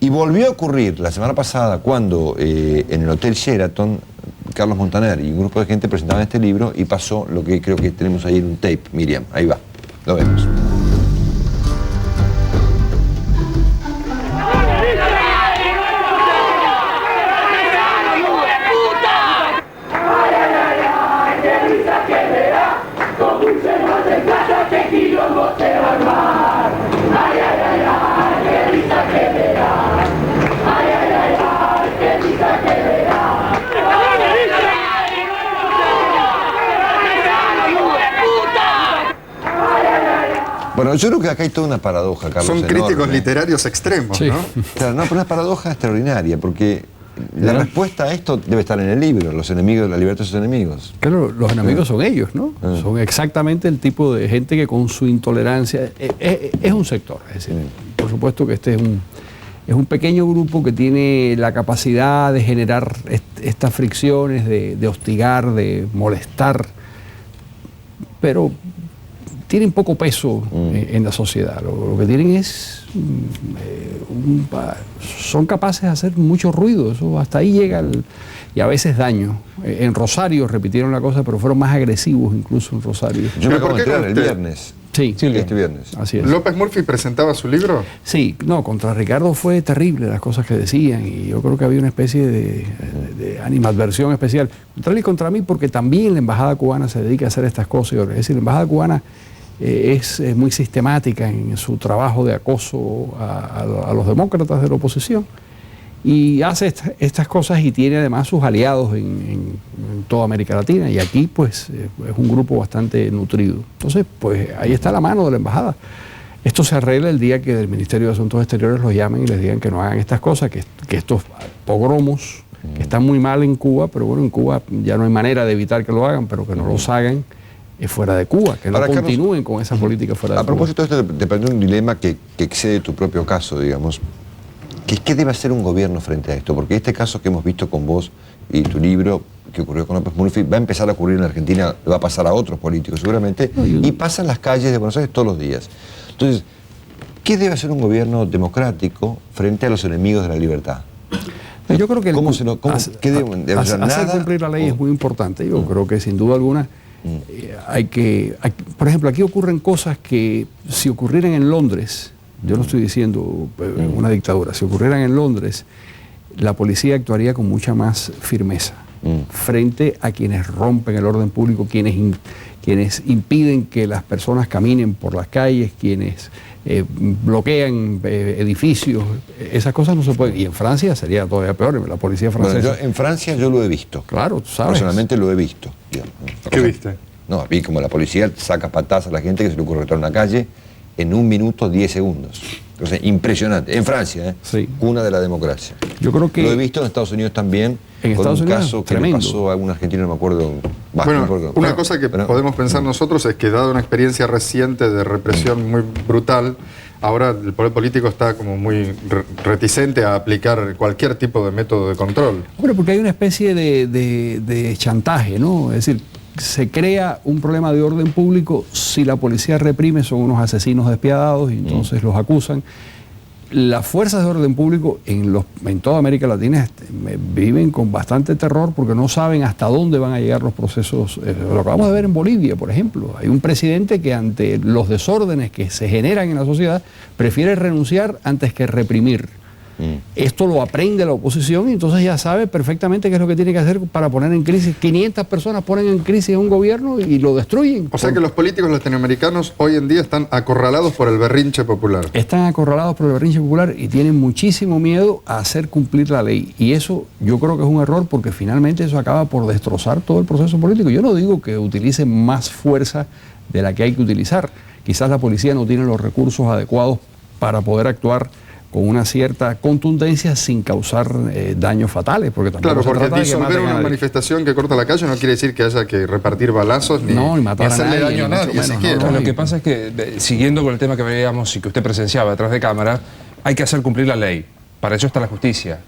Y volvió a ocurrir la semana pasada cuando en el Hotel Sheraton Carlos Montaner y un grupo de gente presentaban este libro y pasó lo que creo que tenemos ahí en un tape. Miriam, ahí va, lo vemos. Bueno, yo creo que acá hay toda una paradoja, Carlos. Son críticos literarios extremos, ¿no? Claro, no, pero una paradoja extraordinaria, porque la respuesta a esto debe estar en el libro, los enemigos, la libertad de sus enemigos. Claro, los enemigos son ellos, ¿no? Son exactamente el tipo de gente que con su intolerancia es un sector. Es decir, por supuesto que este es un pequeño grupo que tiene la capacidad de generar estas fricciones, de hostigar, de molestar, pero tienen poco peso en la sociedad. Lo que tienen es... son capaces de hacer mucho ruido, eso hasta ahí llega y a veces daño. En Rosario repitieron la cosa, pero fueron más agresivos incluso en Rosario. Yo me acabo de enterar el viernes. Sí, este viernes. Así es. ¿López Murphy presentaba su libro? Sí, no, contra Ricardo fue terrible las cosas que decían y yo creo que había una especie de animadversión especial. Contra él y contra mí, porque también la embajada cubana se dedica a hacer estas cosas. Es decir, la embajada cubana es muy sistemática en su trabajo de acoso a los demócratas de la oposición y hace estas cosas y tiene además sus aliados en toda América Latina y aquí pues es un grupo bastante nutrido. Entonces pues ahí está la mano de la embajada. Esto se arregla el día que del Ministerio de Asuntos Exteriores los llamen y les digan que no hagan estas cosas, que estos pogromos que están muy mal en Cuba, pero bueno, en Cuba ya no hay manera de evitar que lo hagan, pero que no los hagan fuera de Cuba, que no ahora, continúen Carlos, con esa política fuera de Cuba. A propósito de esto, te planteé un dilema que excede tu propio caso, digamos. ¿Qué debe hacer un gobierno frente a esto? Porque este caso que hemos visto con vos y tu libro, que ocurrió con López Murphy, va a empezar a ocurrir en la Argentina, va a pasar a otros políticos seguramente, y pasa en las calles de Buenos Aires todos los días. Entonces, ¿qué debe hacer un gobierno democrático frente a los enemigos de la libertad? Yo creo que hacer cumplir la ley es muy importante. Yo creo que sin duda alguna por ejemplo, aquí ocurren cosas que si ocurrieran en Londres, yo no estoy diciendo una dictadura, si ocurrieran en Londres, la policía actuaría con mucha más firmeza frente a quienes rompen el orden público, quienes impiden que las personas caminen por las calles, quienes bloquean edificios, esas cosas no se pueden. Y en Francia sería todavía peor, la policía francesa. Bueno, en Francia yo lo he visto. Claro, tú sabes. Personalmente lo he visto. Digamos. ¿Qué viste? No, vi como la policía saca patadas a la gente que se le ocurre entrar a una calle en 1 minuto 10 segundos. Entonces, impresionante. En Francia, sí. Cuna de la democracia. Yo creo que... Lo he visto en Estados Unidos también. En con Estados un Unidos, caso que tremendo. le pasó a un argentino, no me acuerdo. Bueno, una cosa que podemos pensar nosotros es que dada una experiencia reciente de represión muy brutal, ahora el poder político está como muy reticente a aplicar cualquier tipo de método de control. Bueno, porque hay una especie de chantaje, ¿no? Es decir, se crea un problema de orden público, si la policía reprime son unos asesinos despiadados y entonces los acusan. Las fuerzas de orden público en toda América Latina viven con bastante terror porque no saben hasta dónde van a llegar los procesos. Lo acabamos de ver en Bolivia, por ejemplo. Hay un presidente que ante los desórdenes que se generan en la sociedad prefiere renunciar antes que reprimir. Esto lo aprende la oposición y entonces ya sabe perfectamente qué es lo que tiene que hacer para poner en crisis. 500 personas ponen en crisis a un gobierno y lo destruyen. O sea que los políticos latinoamericanos hoy en día están acorralados por el berrinche popular. Están acorralados por el berrinche popular y tienen muchísimo miedo a hacer cumplir la ley. Y eso yo creo que es un error porque finalmente eso acaba por destrozar todo el proceso político. Yo no digo que utilicen más fuerza de la que hay que utilizar. Quizás la policía no tiene los recursos adecuados para poder actuar con una cierta contundencia sin causar daños fatales. Porque tampoco claro, porque disolver una nadie. Manifestación que corta la calle no quiere decir que haya que repartir balazos ni hacerle daño a nadie siquiera. Lo que pasa es que, siguiendo con el tema que veíamos y que usted presenciaba detrás de cámara, hay que hacer cumplir la ley. Para eso está la justicia.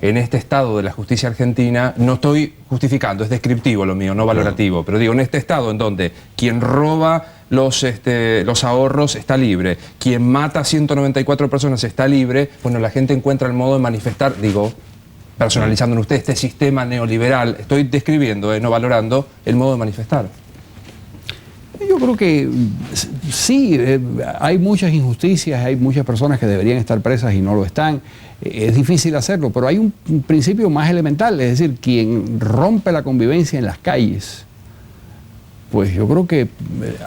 En este estado de la justicia argentina, no estoy justificando, es descriptivo lo mío, no valorativo, pero digo, en este estado en donde quien roba los ahorros está libre, quien mata a 194 personas está libre, bueno, la gente encuentra el modo de manifestar, digo, personalizando en usted este sistema neoliberal, estoy describiendo, no valorando, el modo de manifestar. Yo creo que sí, hay muchas injusticias, hay muchas personas que deberían estar presas y no lo están. Es difícil hacerlo, pero hay un principio más elemental, es decir, quien rompe la convivencia en las calles, pues yo creo que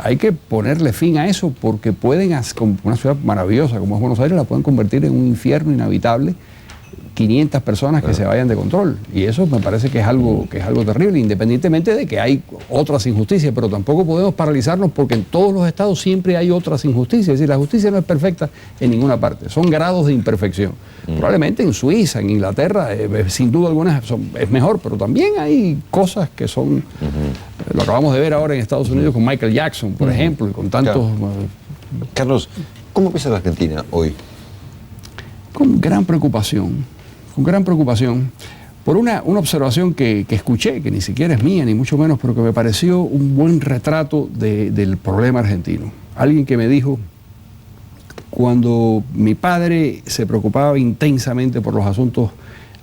hay que ponerle fin a eso porque pueden, como una ciudad maravillosa como es Buenos Aires, la pueden convertir en un infierno inhabitable. 500 personas que se vayan de control y eso me parece que es algo terrible, independientemente de que hay otras injusticias, pero tampoco podemos paralizarnos porque en todos los estados siempre hay otras injusticias, es decir, la justicia no es perfecta en ninguna parte, son grados de imperfección. Probablemente en Suiza, en Inglaterra, sin duda alguna es mejor, pero también hay cosas que son, lo acabamos de ver ahora en Estados Unidos con Michael Jackson, por ejemplo, y con tantos... Carlos, ¿cómo piensa la Argentina hoy? Con gran preocupación, por una observación que escuché, que ni siquiera es mía, ni mucho menos, pero que me pareció un buen retrato del problema argentino. Alguien que me dijo, cuando mi padre se preocupaba intensamente por los asuntos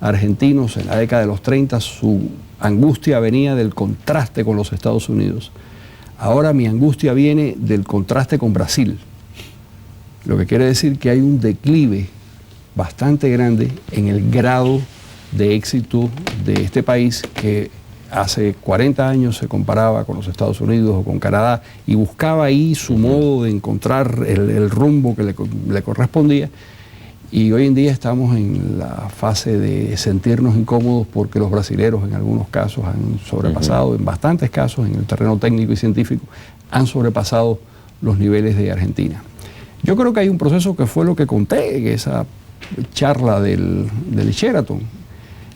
argentinos en la década de los 30, su angustia venía del contraste con los Estados Unidos. Ahora mi angustia viene del contraste con Brasil, lo que quiere decir que hay un declive bastante grande en el grado de éxito de este país que hace 40 años se comparaba con los Estados Unidos o con Canadá y buscaba ahí su modo de encontrar el rumbo que le correspondía, y hoy en día estamos en la fase de sentirnos incómodos porque los brasileros en algunos casos han sobrepasado, en bastantes casos en el terreno técnico y científico, han sobrepasado los niveles de Argentina. Yo creo que hay un proceso que fue lo que conté en esa charla del Sheraton.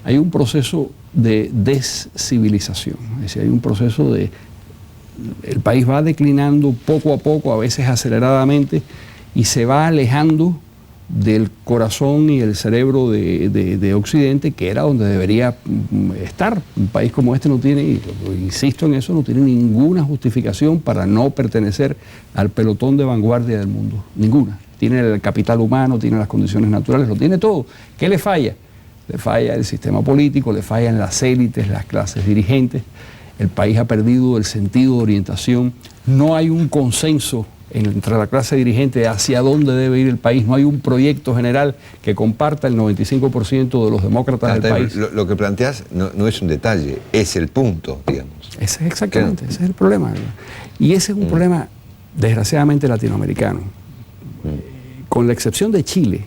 Hay un proceso de descivilización, es decir, hay un proceso de... El país va declinando poco a poco, a veces aceleradamente, y se va alejando del corazón y el cerebro de Occidente, que era donde debería estar. Un país como este no tiene, insisto en eso, no tiene ninguna justificación para no pertenecer al pelotón de vanguardia del mundo, ninguna. Tiene el capital humano, tiene las condiciones naturales, lo tiene todo. ¿Qué le falla? Le falla el sistema político, le fallan las élites, las clases dirigentes. El país ha perdido el sentido de orientación. No hay un consenso entre la clase dirigente hacia dónde debe ir el país. No hay un proyecto general que comparta el 95% de los demócratas del país. Lo que planteas no es un detalle, es el punto, digamos. Ese es exactamente, ese es el problema, ¿verdad? Y ese es un problema, desgraciadamente, latinoamericano. Con la excepción de Chile,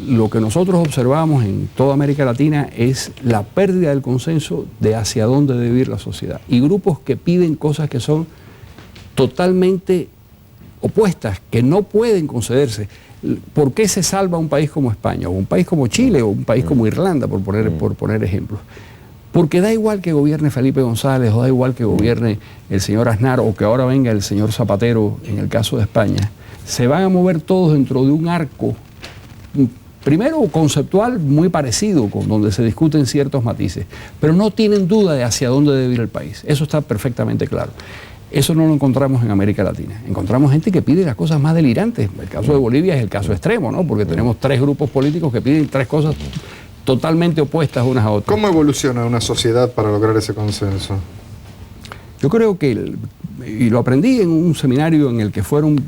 lo que nosotros observamos en toda América Latina es la pérdida del consenso de hacia dónde debe ir la sociedad. Y grupos que piden cosas que son totalmente opuestas, que no pueden concederse. ¿Por qué se salva un país como España, o un país como Chile, o un país como Irlanda, por poner ejemplos? Porque da igual que gobierne Felipe González, o da igual que gobierne el señor Aznar, o que ahora venga el señor Zapatero en el caso de España, se van a mover todos dentro de un arco, primero conceptual muy parecido, con donde se discuten ciertos matices, pero no tienen duda de hacia dónde debe ir el país. Eso está perfectamente claro. Eso no lo encontramos en América Latina. Encontramos gente que pide las cosas más delirantes. El caso de Bolivia es el caso extremo, ¿no? Porque tenemos 3 grupos políticos que piden 3 cosas totalmente opuestas unas a otras. ¿Cómo evoluciona una sociedad para lograr ese consenso? Yo creo que y lo aprendí en un seminario en el que fueron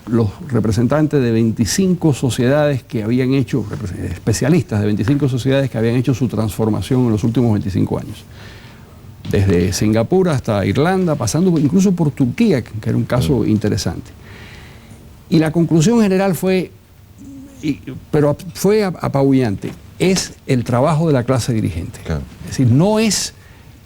los representantes de 25 sociedades que habían hecho, especialistas de 25 sociedades que habían hecho su transformación en los últimos 25 años. Desde Singapur hasta Irlanda, pasando incluso por Turquía, que era un caso interesante. Y la conclusión general fue, pero fue apabullante, es el trabajo de la clase dirigente. Claro. Es decir, no es,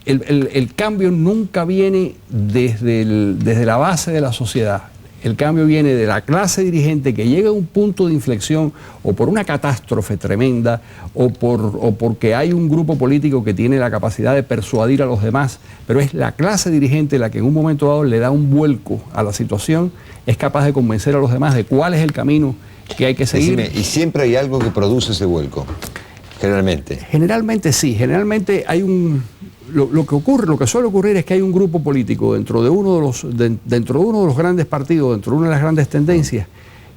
el cambio nunca viene desde la base de la sociedad. El cambio viene de la clase dirigente que llega a un punto de inflexión o por una catástrofe tremenda o porque hay un grupo político que tiene la capacidad de persuadir a los demás, pero es la clase dirigente la que en un momento dado le da un vuelco a la situación, es capaz de convencer a los demás de cuál es el camino que hay que seguir. Decime, ¿y siempre hay algo que produce ese vuelco? Generalmente. Generalmente sí, generalmente hay un... Lo que suele ocurrir es que hay un grupo político dentro de uno de los grandes partidos, dentro de una de las grandes tendencias,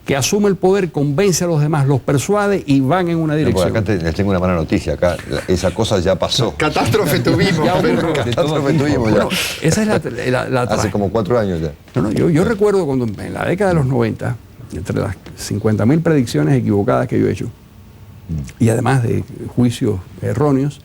que asume el poder, convence a los demás, los persuade y van en una dirección. Acá les tengo una mala noticia, acá esa cosa ya pasó. Catástrofe tuvimos. Catástrofe tuvimos ya. Bueno, esa es la hace como 4 años ya. Yo recuerdo cuando en la década de los 90, entre las 50.000 predicciones equivocadas que yo he hecho, y además de juicios erróneos,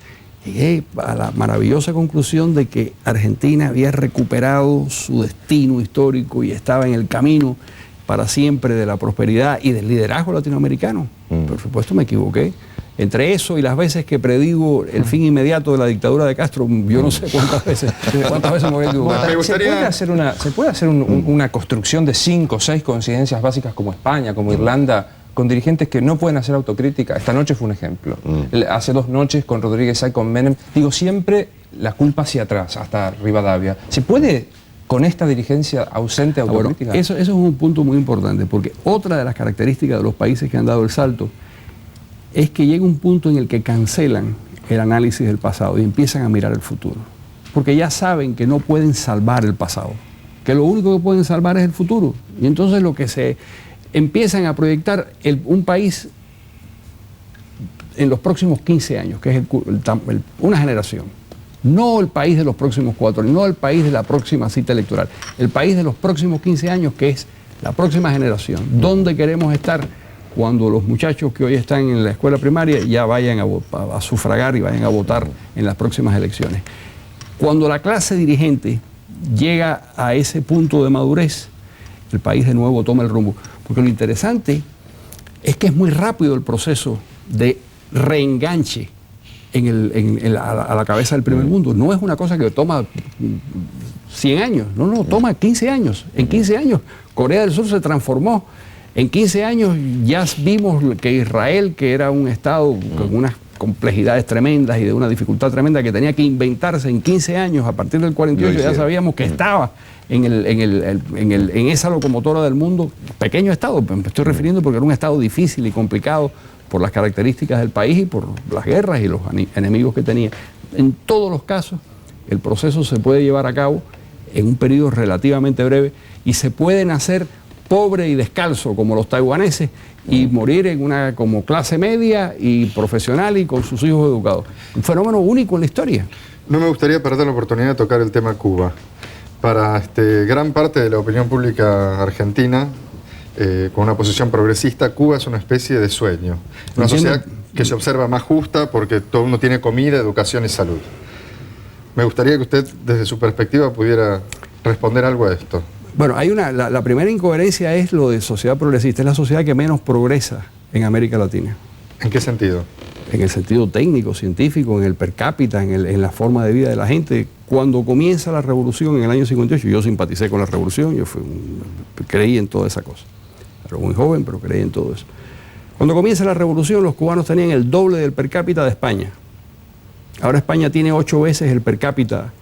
llegué a la maravillosa conclusión de que Argentina había recuperado su destino histórico y estaba en el camino para siempre de la prosperidad y del liderazgo latinoamericano. Por supuesto me equivoqué. Entre eso y las veces que predigo el fin inmediato de la dictadura de Castro, yo no sé cuántas veces me voy a equivocar. Bueno, ¿se puede hacer una construcción de 5 o 6 coincidencias básicas como España, como Irlanda, con dirigentes que no pueden hacer autocrítica? Esta noche fue un ejemplo. Hace 2 noches con Rodríguez Sá y con Menem. Digo, siempre la culpa hacia atrás, hasta Rivadavia. ¿Se puede con esta dirigencia ausente de autocrítica? Bueno, eso es un punto muy importante, porque otra de las características de los países que han dado el salto es que llega un punto en el que cancelan el análisis del pasado y empiezan a mirar el futuro. Porque ya saben que no pueden salvar el pasado, que lo único que pueden salvar es el futuro. Y entonces lo que se empiezan a proyectar un país en los próximos 15 años, que es una generación. No el país de los próximos 4, no el país de la próxima cita electoral. El país de los próximos 15 años, que es la próxima generación. ¿Dónde queremos estar cuando los muchachos que hoy están en la escuela primaria ya vayan a sufragar y vayan a votar en las próximas elecciones? Cuando la clase dirigente llega a ese punto de madurez, el país de nuevo toma el rumbo. Porque lo interesante es que es muy rápido el proceso de reenganche a la cabeza del primer mundo. No es una cosa que toma 100 años, no, toma 15 años. En 15 años Corea del Sur se transformó. En 15 años ya vimos que Israel, que era un Estado con unas complejidades tremendas y de una dificultad tremenda que tenía que inventarse en 15 años, a partir del 48 ya sabíamos que estaba en esa locomotora del mundo, pequeño Estado, me estoy refiriendo porque era un Estado difícil y complicado por las características del país y por las guerras y los enemigos que tenía. En todos los casos, el proceso se puede llevar a cabo en un periodo relativamente breve y se puede nacer pobre y descalzo como los taiwaneses y morir como clase media y profesional y con sus hijos educados. Un fenómeno único en la historia. No me gustaría perder la oportunidad de tocar el tema Cuba. Para gran parte de la opinión pública argentina, con una posición progresista, Cuba es una especie de sueño. Una sociedad que se observa más justa porque todo uno tiene comida, educación y salud. Me gustaría que usted, desde su perspectiva, pudiera responder algo a esto. Bueno, la primera incoherencia es lo de sociedad progresista. Es la sociedad que menos progresa en América Latina. ¿En qué sentido? En el sentido técnico, científico, en el per cápita, en la forma de vida de la gente. Cuando comienza la revolución en el año 58, yo simpaticé con la revolución, creí en toda esa cosa. Era muy joven, pero creí en todo eso. Cuando comienza la revolución, los cubanos tenían el doble del per cápita de España. Ahora España tiene 8 veces el per cápita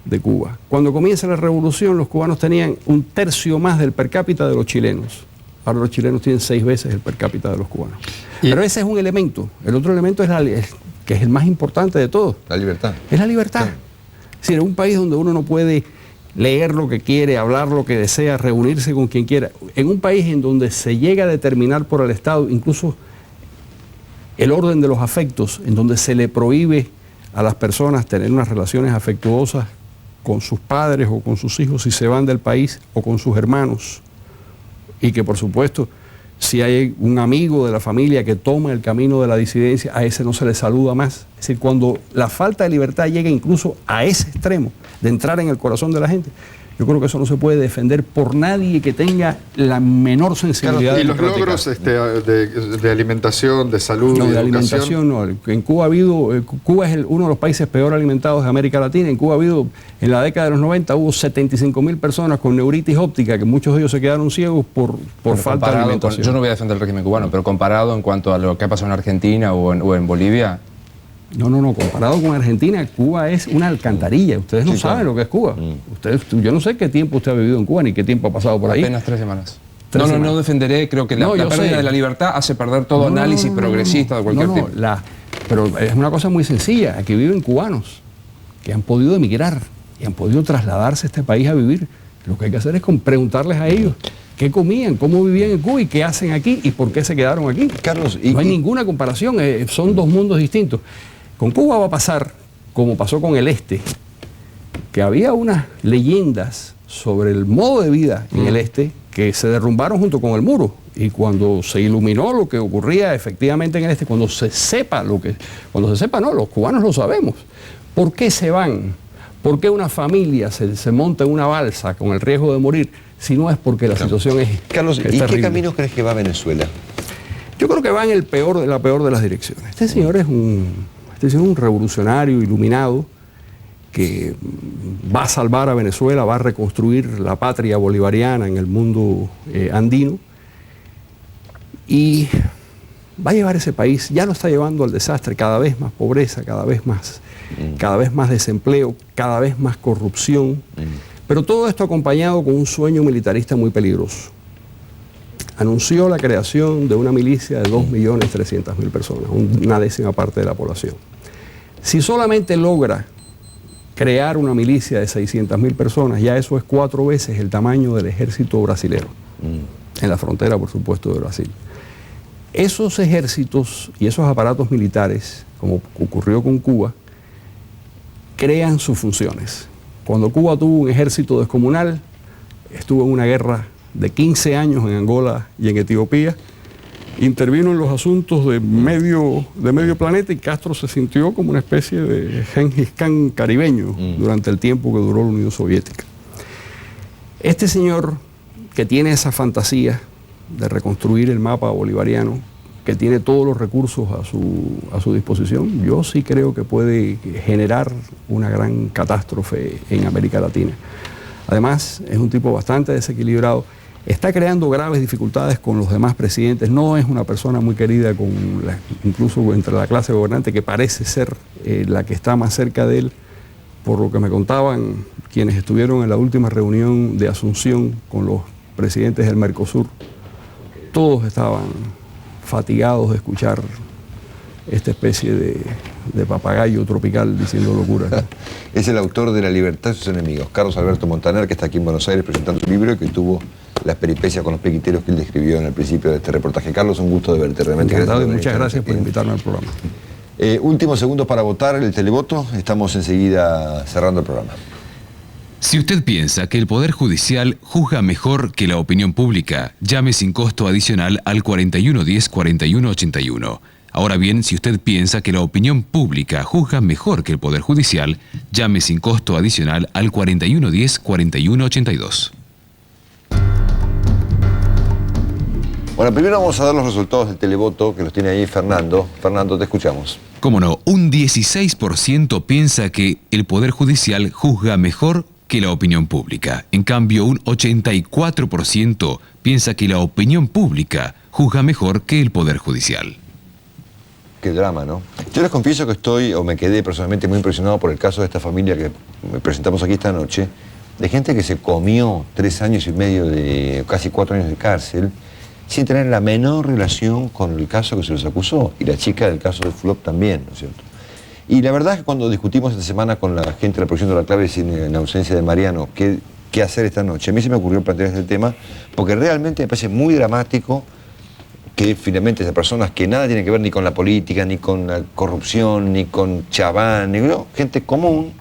de Cuba. Cuando comienza la revolución, los cubanos tenían 1/3 más del per cápita de los chilenos. Ahora los chilenos tienen 6 veces el per cápita de los cubanos. Pero ese es un elemento. El otro elemento que es el más importante de todos. La libertad. Es la libertad. Sí. Es decir, en un país donde uno no puede leer lo que quiere, hablar lo que desea, reunirse con quien quiera. En un país en donde se llega a determinar por el Estado incluso el orden de los afectos, en donde se le prohíbe a las personas tener unas relaciones afectuosas con sus padres o con sus hijos si se van del país o con sus hermanos. Y que por supuesto, si hay un amigo de la familia que toma el camino de la disidencia, a ese no se le saluda más. Es decir, cuando la falta de libertad llega incluso a ese extremo de entrar en el corazón de la gente, yo creo que eso no se puede defender por nadie que tenga la menor sensibilidad. Y los logros de alimentación, de salud, no, de educación. alimentación no. En Cuba ha habido, Cuba es uno de los países peor alimentados de América Latina. En Cuba ha habido, en la década de los 90 hubo 75.000 personas con neuritis óptica, que muchos de ellos se quedaron ciegos por falta de alimentación. Yo no voy a defender el régimen cubano, pero comparado en cuanto a lo que ha pasado en Argentina o en Bolivia. No, comparado con Argentina, Cuba es una alcantarilla. Ustedes no saben lo que es Cuba. Yo no sé qué tiempo usted ha vivido en Cuba ni qué tiempo ha pasado por ahí. Apenas 3 semanas. No defenderé, creo que la pérdida de la libertad hace perder todo análisis progresista de cualquier tipo. Pero es una cosa muy sencilla. Aquí viven cubanos que han podido emigrar y han podido trasladarse a este país a vivir. Lo que hay que hacer es preguntarles a ellos qué comían, cómo vivían en Cuba y qué hacen aquí y por qué se quedaron aquí. Carlos, no hay ninguna comparación, son dos mundos distintos. Con Cuba va a pasar como pasó con el este, que había unas leyendas sobre el modo de vida en el este que se derrumbaron junto con el muro. Y cuando se iluminó lo que ocurría efectivamente en el este, cuando se sepa, los cubanos lo sabemos. ¿Por qué se van? ¿Por qué una familia se monta en una balsa con el riesgo de morir? Si no es porque la situación es Carlos, ¿y qué camino crees que va Venezuela? Yo creo que va en la peor de las direcciones. Este señor es un revolucionario iluminado que va a salvar a Venezuela, va a reconstruir la patria bolivariana en el mundo andino y va a llevar ese país, ya lo está llevando al desastre, cada vez más pobreza, cada vez más desempleo, cada vez más corrupción, pero todo esto acompañado con un sueño militarista muy peligroso. Anunció la creación de una milicia de 2.300.000 personas, una décima parte de la población. Si solamente logra crear una milicia de 600.000 personas, ya eso es 4 veces el tamaño del ejército brasilero, en la frontera, por supuesto, de Brasil. Esos ejércitos y esos aparatos militares, como ocurrió con Cuba, crean sus funciones. Cuando Cuba tuvo un ejército descomunal, estuvo en una guerra de 15 años en Angola y en Etiopía, intervino en los asuntos de medio planeta y Castro se sintió como una especie de Gengis Khan caribeño durante el tiempo que duró la Unión Soviética. Este señor que tiene esa fantasía de reconstruir el mapa bolivariano, que tiene todos los recursos a su disposición, yo sí creo que puede generar una gran catástrofe en América Latina. Además, es un tipo bastante desequilibrado. Está creando graves dificultades con los demás presidentes. No es una persona muy querida incluso entre la clase gobernante, que parece ser la que está más cerca de él. Por lo que me contaban quienes estuvieron en la última reunión de Asunción con los presidentes del Mercosur, todos estaban fatigados de escuchar esta especie de papagayo tropical diciendo locuras. Es el autor de La libertad y sus enemigos, Carlos Alberto Montaner, que está aquí en Buenos Aires presentando su libro y que tuvo las peripecias con los piqueteros que él describió en el principio de este reportaje. Carlos, un gusto de verte, realmente. Encantado, y muchas gracias por invitarme al programa. Últimos segundos para votar el televoto. Estamos enseguida cerrando el programa. Si usted piensa que el Poder Judicial juzga mejor que la opinión pública, llame sin costo adicional al 4110-4181. Ahora bien, si usted piensa que la opinión pública juzga mejor que el Poder Judicial, llame sin costo adicional al 4110-4182. Bueno, primero vamos a dar los resultados del televoto, que los tiene ahí Fernando. Fernando, te escuchamos. Cómo no, un 16% piensa que el Poder Judicial juzga mejor que la opinión pública. En cambio, un 84% piensa que la opinión pública juzga mejor que el Poder Judicial. Qué drama, ¿no? Yo les confieso que me quedé personalmente muy impresionado por el caso de esta familia que presentamos aquí esta noche, de gente que se comió 3 años y medio de casi 4 años de cárcel, sin tener la menor relación con el caso que se les acusó, y la chica del caso de Fulop también, ¿no es cierto? Y la verdad es que cuando discutimos esta semana con la gente de la producción de La Clave, en ausencia de Mariano, qué hacer esta noche, a mí se me ocurrió plantear este tema, porque realmente me parece muy dramático que finalmente esas personas que nada tienen que ver ni con la política, ni con la corrupción, ni con Chaván, gente común,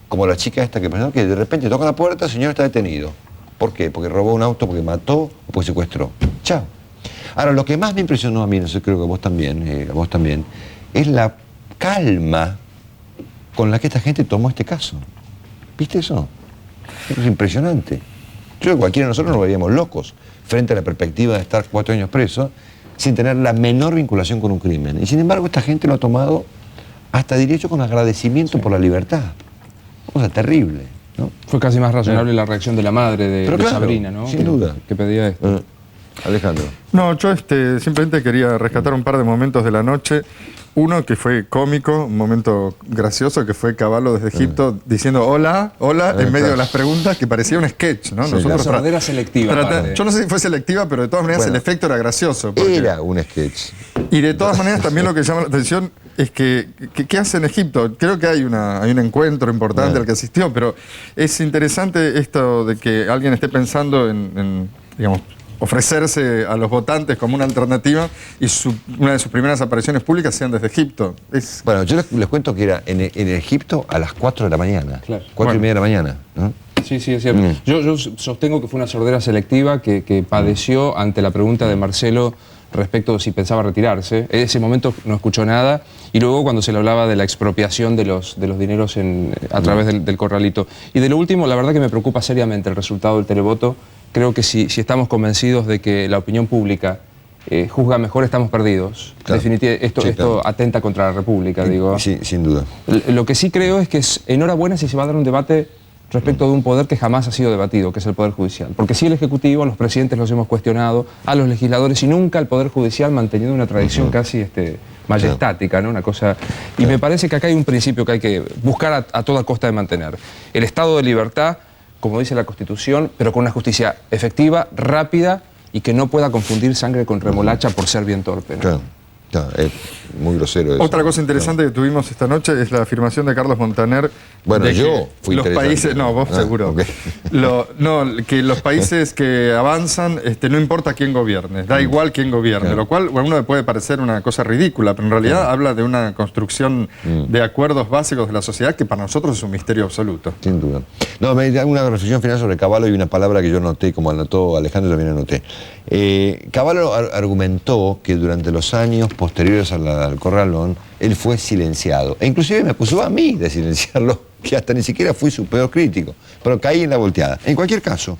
como la chica esta que presentó, que de repente toca la puerta, el señor está detenido. ¿Por qué? Porque robó un auto, porque mató o porque secuestró. Chao. Ahora, lo que más me impresionó a mí, no sé, creo que a vos también, es la calma con la que esta gente tomó este caso. ¿Viste eso? Es impresionante. Yo creo que cualquiera de nosotros nos veríamos locos frente a la perspectiva de estar 4 años preso sin tener la menor vinculación con un crimen. Y sin embargo, esta gente lo ha tomado hasta derecho con agradecimiento por la libertad. Cosa terrible, ¿no? Fue casi más razonable la reacción de la madre de claro, Sabrina, ¿no? Sin duda. Que pedía esto. Alejandro. No, yo simplemente quería rescatar un par de momentos de la noche. Uno que fue cómico, un momento gracioso, que fue Cavallo desde Egipto diciendo hola, en medio de las preguntas, que parecía un sketch, ¿no? Sí, la sordera selectiva. Yo no sé si fue selectiva, pero de todas maneras el efecto era gracioso. Era un sketch. Y de todas maneras también lo que llama la atención es que ¿qué hace en Egipto? Creo que hay un encuentro importante al que asistió, pero es interesante esto de que alguien esté pensando en digamos, ofrecerse a los votantes como una alternativa y una de sus primeras apariciones públicas sean desde Egipto. Bueno, yo les cuento que era en Egipto a las 4 de la mañana. Claro. 4 y media de la mañana, ¿no? Sí, es cierto. Yo sostengo que fue una sordera selectiva que padeció ante la pregunta de Marcelo respecto de si pensaba retirarse. En ese momento no escuchó nada y luego cuando se le hablaba de la expropiación de los dineros a través del corralito. Y de lo último, la verdad que me preocupa seriamente el resultado del televoto. Creo que si estamos convencidos de que la opinión pública juzga mejor, estamos perdidos. Claro. Definitivamente, esto atenta contra la República, digo. Sí, sin duda. Lo que sí creo es que es enhorabuena si se va a dar un debate respecto de un poder que jamás ha sido debatido, que es el Poder Judicial. Porque sí el Ejecutivo, a los presidentes los hemos cuestionado, a los legisladores, y nunca el Poder Judicial manteniendo una tradición casi majestática, ¿no? Una cosa. Y me parece que acá hay un principio que hay que buscar a toda costa de mantener. El estado de libertad, como dice la Constitución, pero con una justicia efectiva, rápida y que no pueda confundir sangre con remolacha por ser bien torpe, ¿no? Claro. Es muy grosero eso. Otra cosa interesante que tuvimos esta noche es la afirmación de Carlos Montaner. Bueno, yo fui los países, no, vos seguro. Okay. Que los países que avanzan, no importa quién gobierne, da igual quién gobierne, lo cual a uno le puede parecer una cosa ridícula, pero en realidad habla de una construcción de acuerdos básicos de la sociedad que para nosotros es un misterio absoluto. Sin duda. No, me da una reflexión final sobre Cavallo y una palabra que yo noté, como anotó Alejandro, también anoté. Cavallo argumentó que durante los años posteriores al corralón, él fue silenciado. E inclusive me acusó a mí de silenciarlo, que hasta ni siquiera fui su peor crítico. Pero caí en la volteada. En cualquier caso,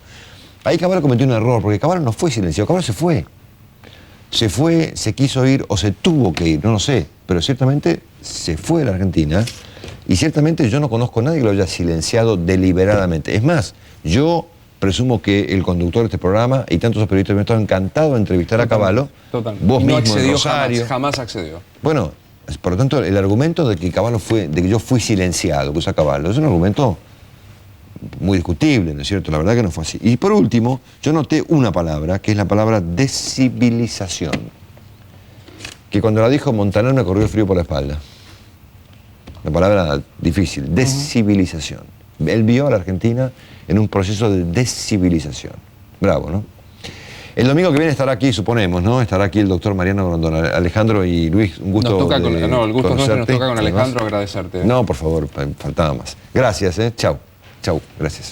ahí Cavallo cometió un error, porque Cavallo no fue silenciado, Cavallo se fue. Se fue, se quiso ir o se tuvo que ir, no lo sé. Pero ciertamente se fue de la Argentina y ciertamente yo no conozco a nadie que lo haya silenciado deliberadamente. Es más, yo presumo que el conductor de este programa y tantos periodistas me han estado encantados de entrevistar a Cavallo. Total. Vos no mismo accedió, en Rosario. jamás accedió. Bueno, por lo tanto, el argumento de que Cavallo de que yo fui silenciado, que usa Cavallo, es un argumento muy discutible, ¿no es cierto? La verdad que no fue así. Y por último, yo noté una palabra, que es la palabra descivilización, que cuando la dijo Montaner me corrió el frío por la espalda. Una palabra difícil, descivilización. Él vio a la Argentina en un proceso de descivilización. Bravo, ¿no? El domingo que viene estará aquí, suponemos, ¿no? Estará aquí el doctor Mariano Grondón. Alejandro y Luis, un gusto. El gusto nuestro nos toca con Alejandro además, agradecerte. No, por favor, faltaba más. Gracias, Chau. Chau, gracias.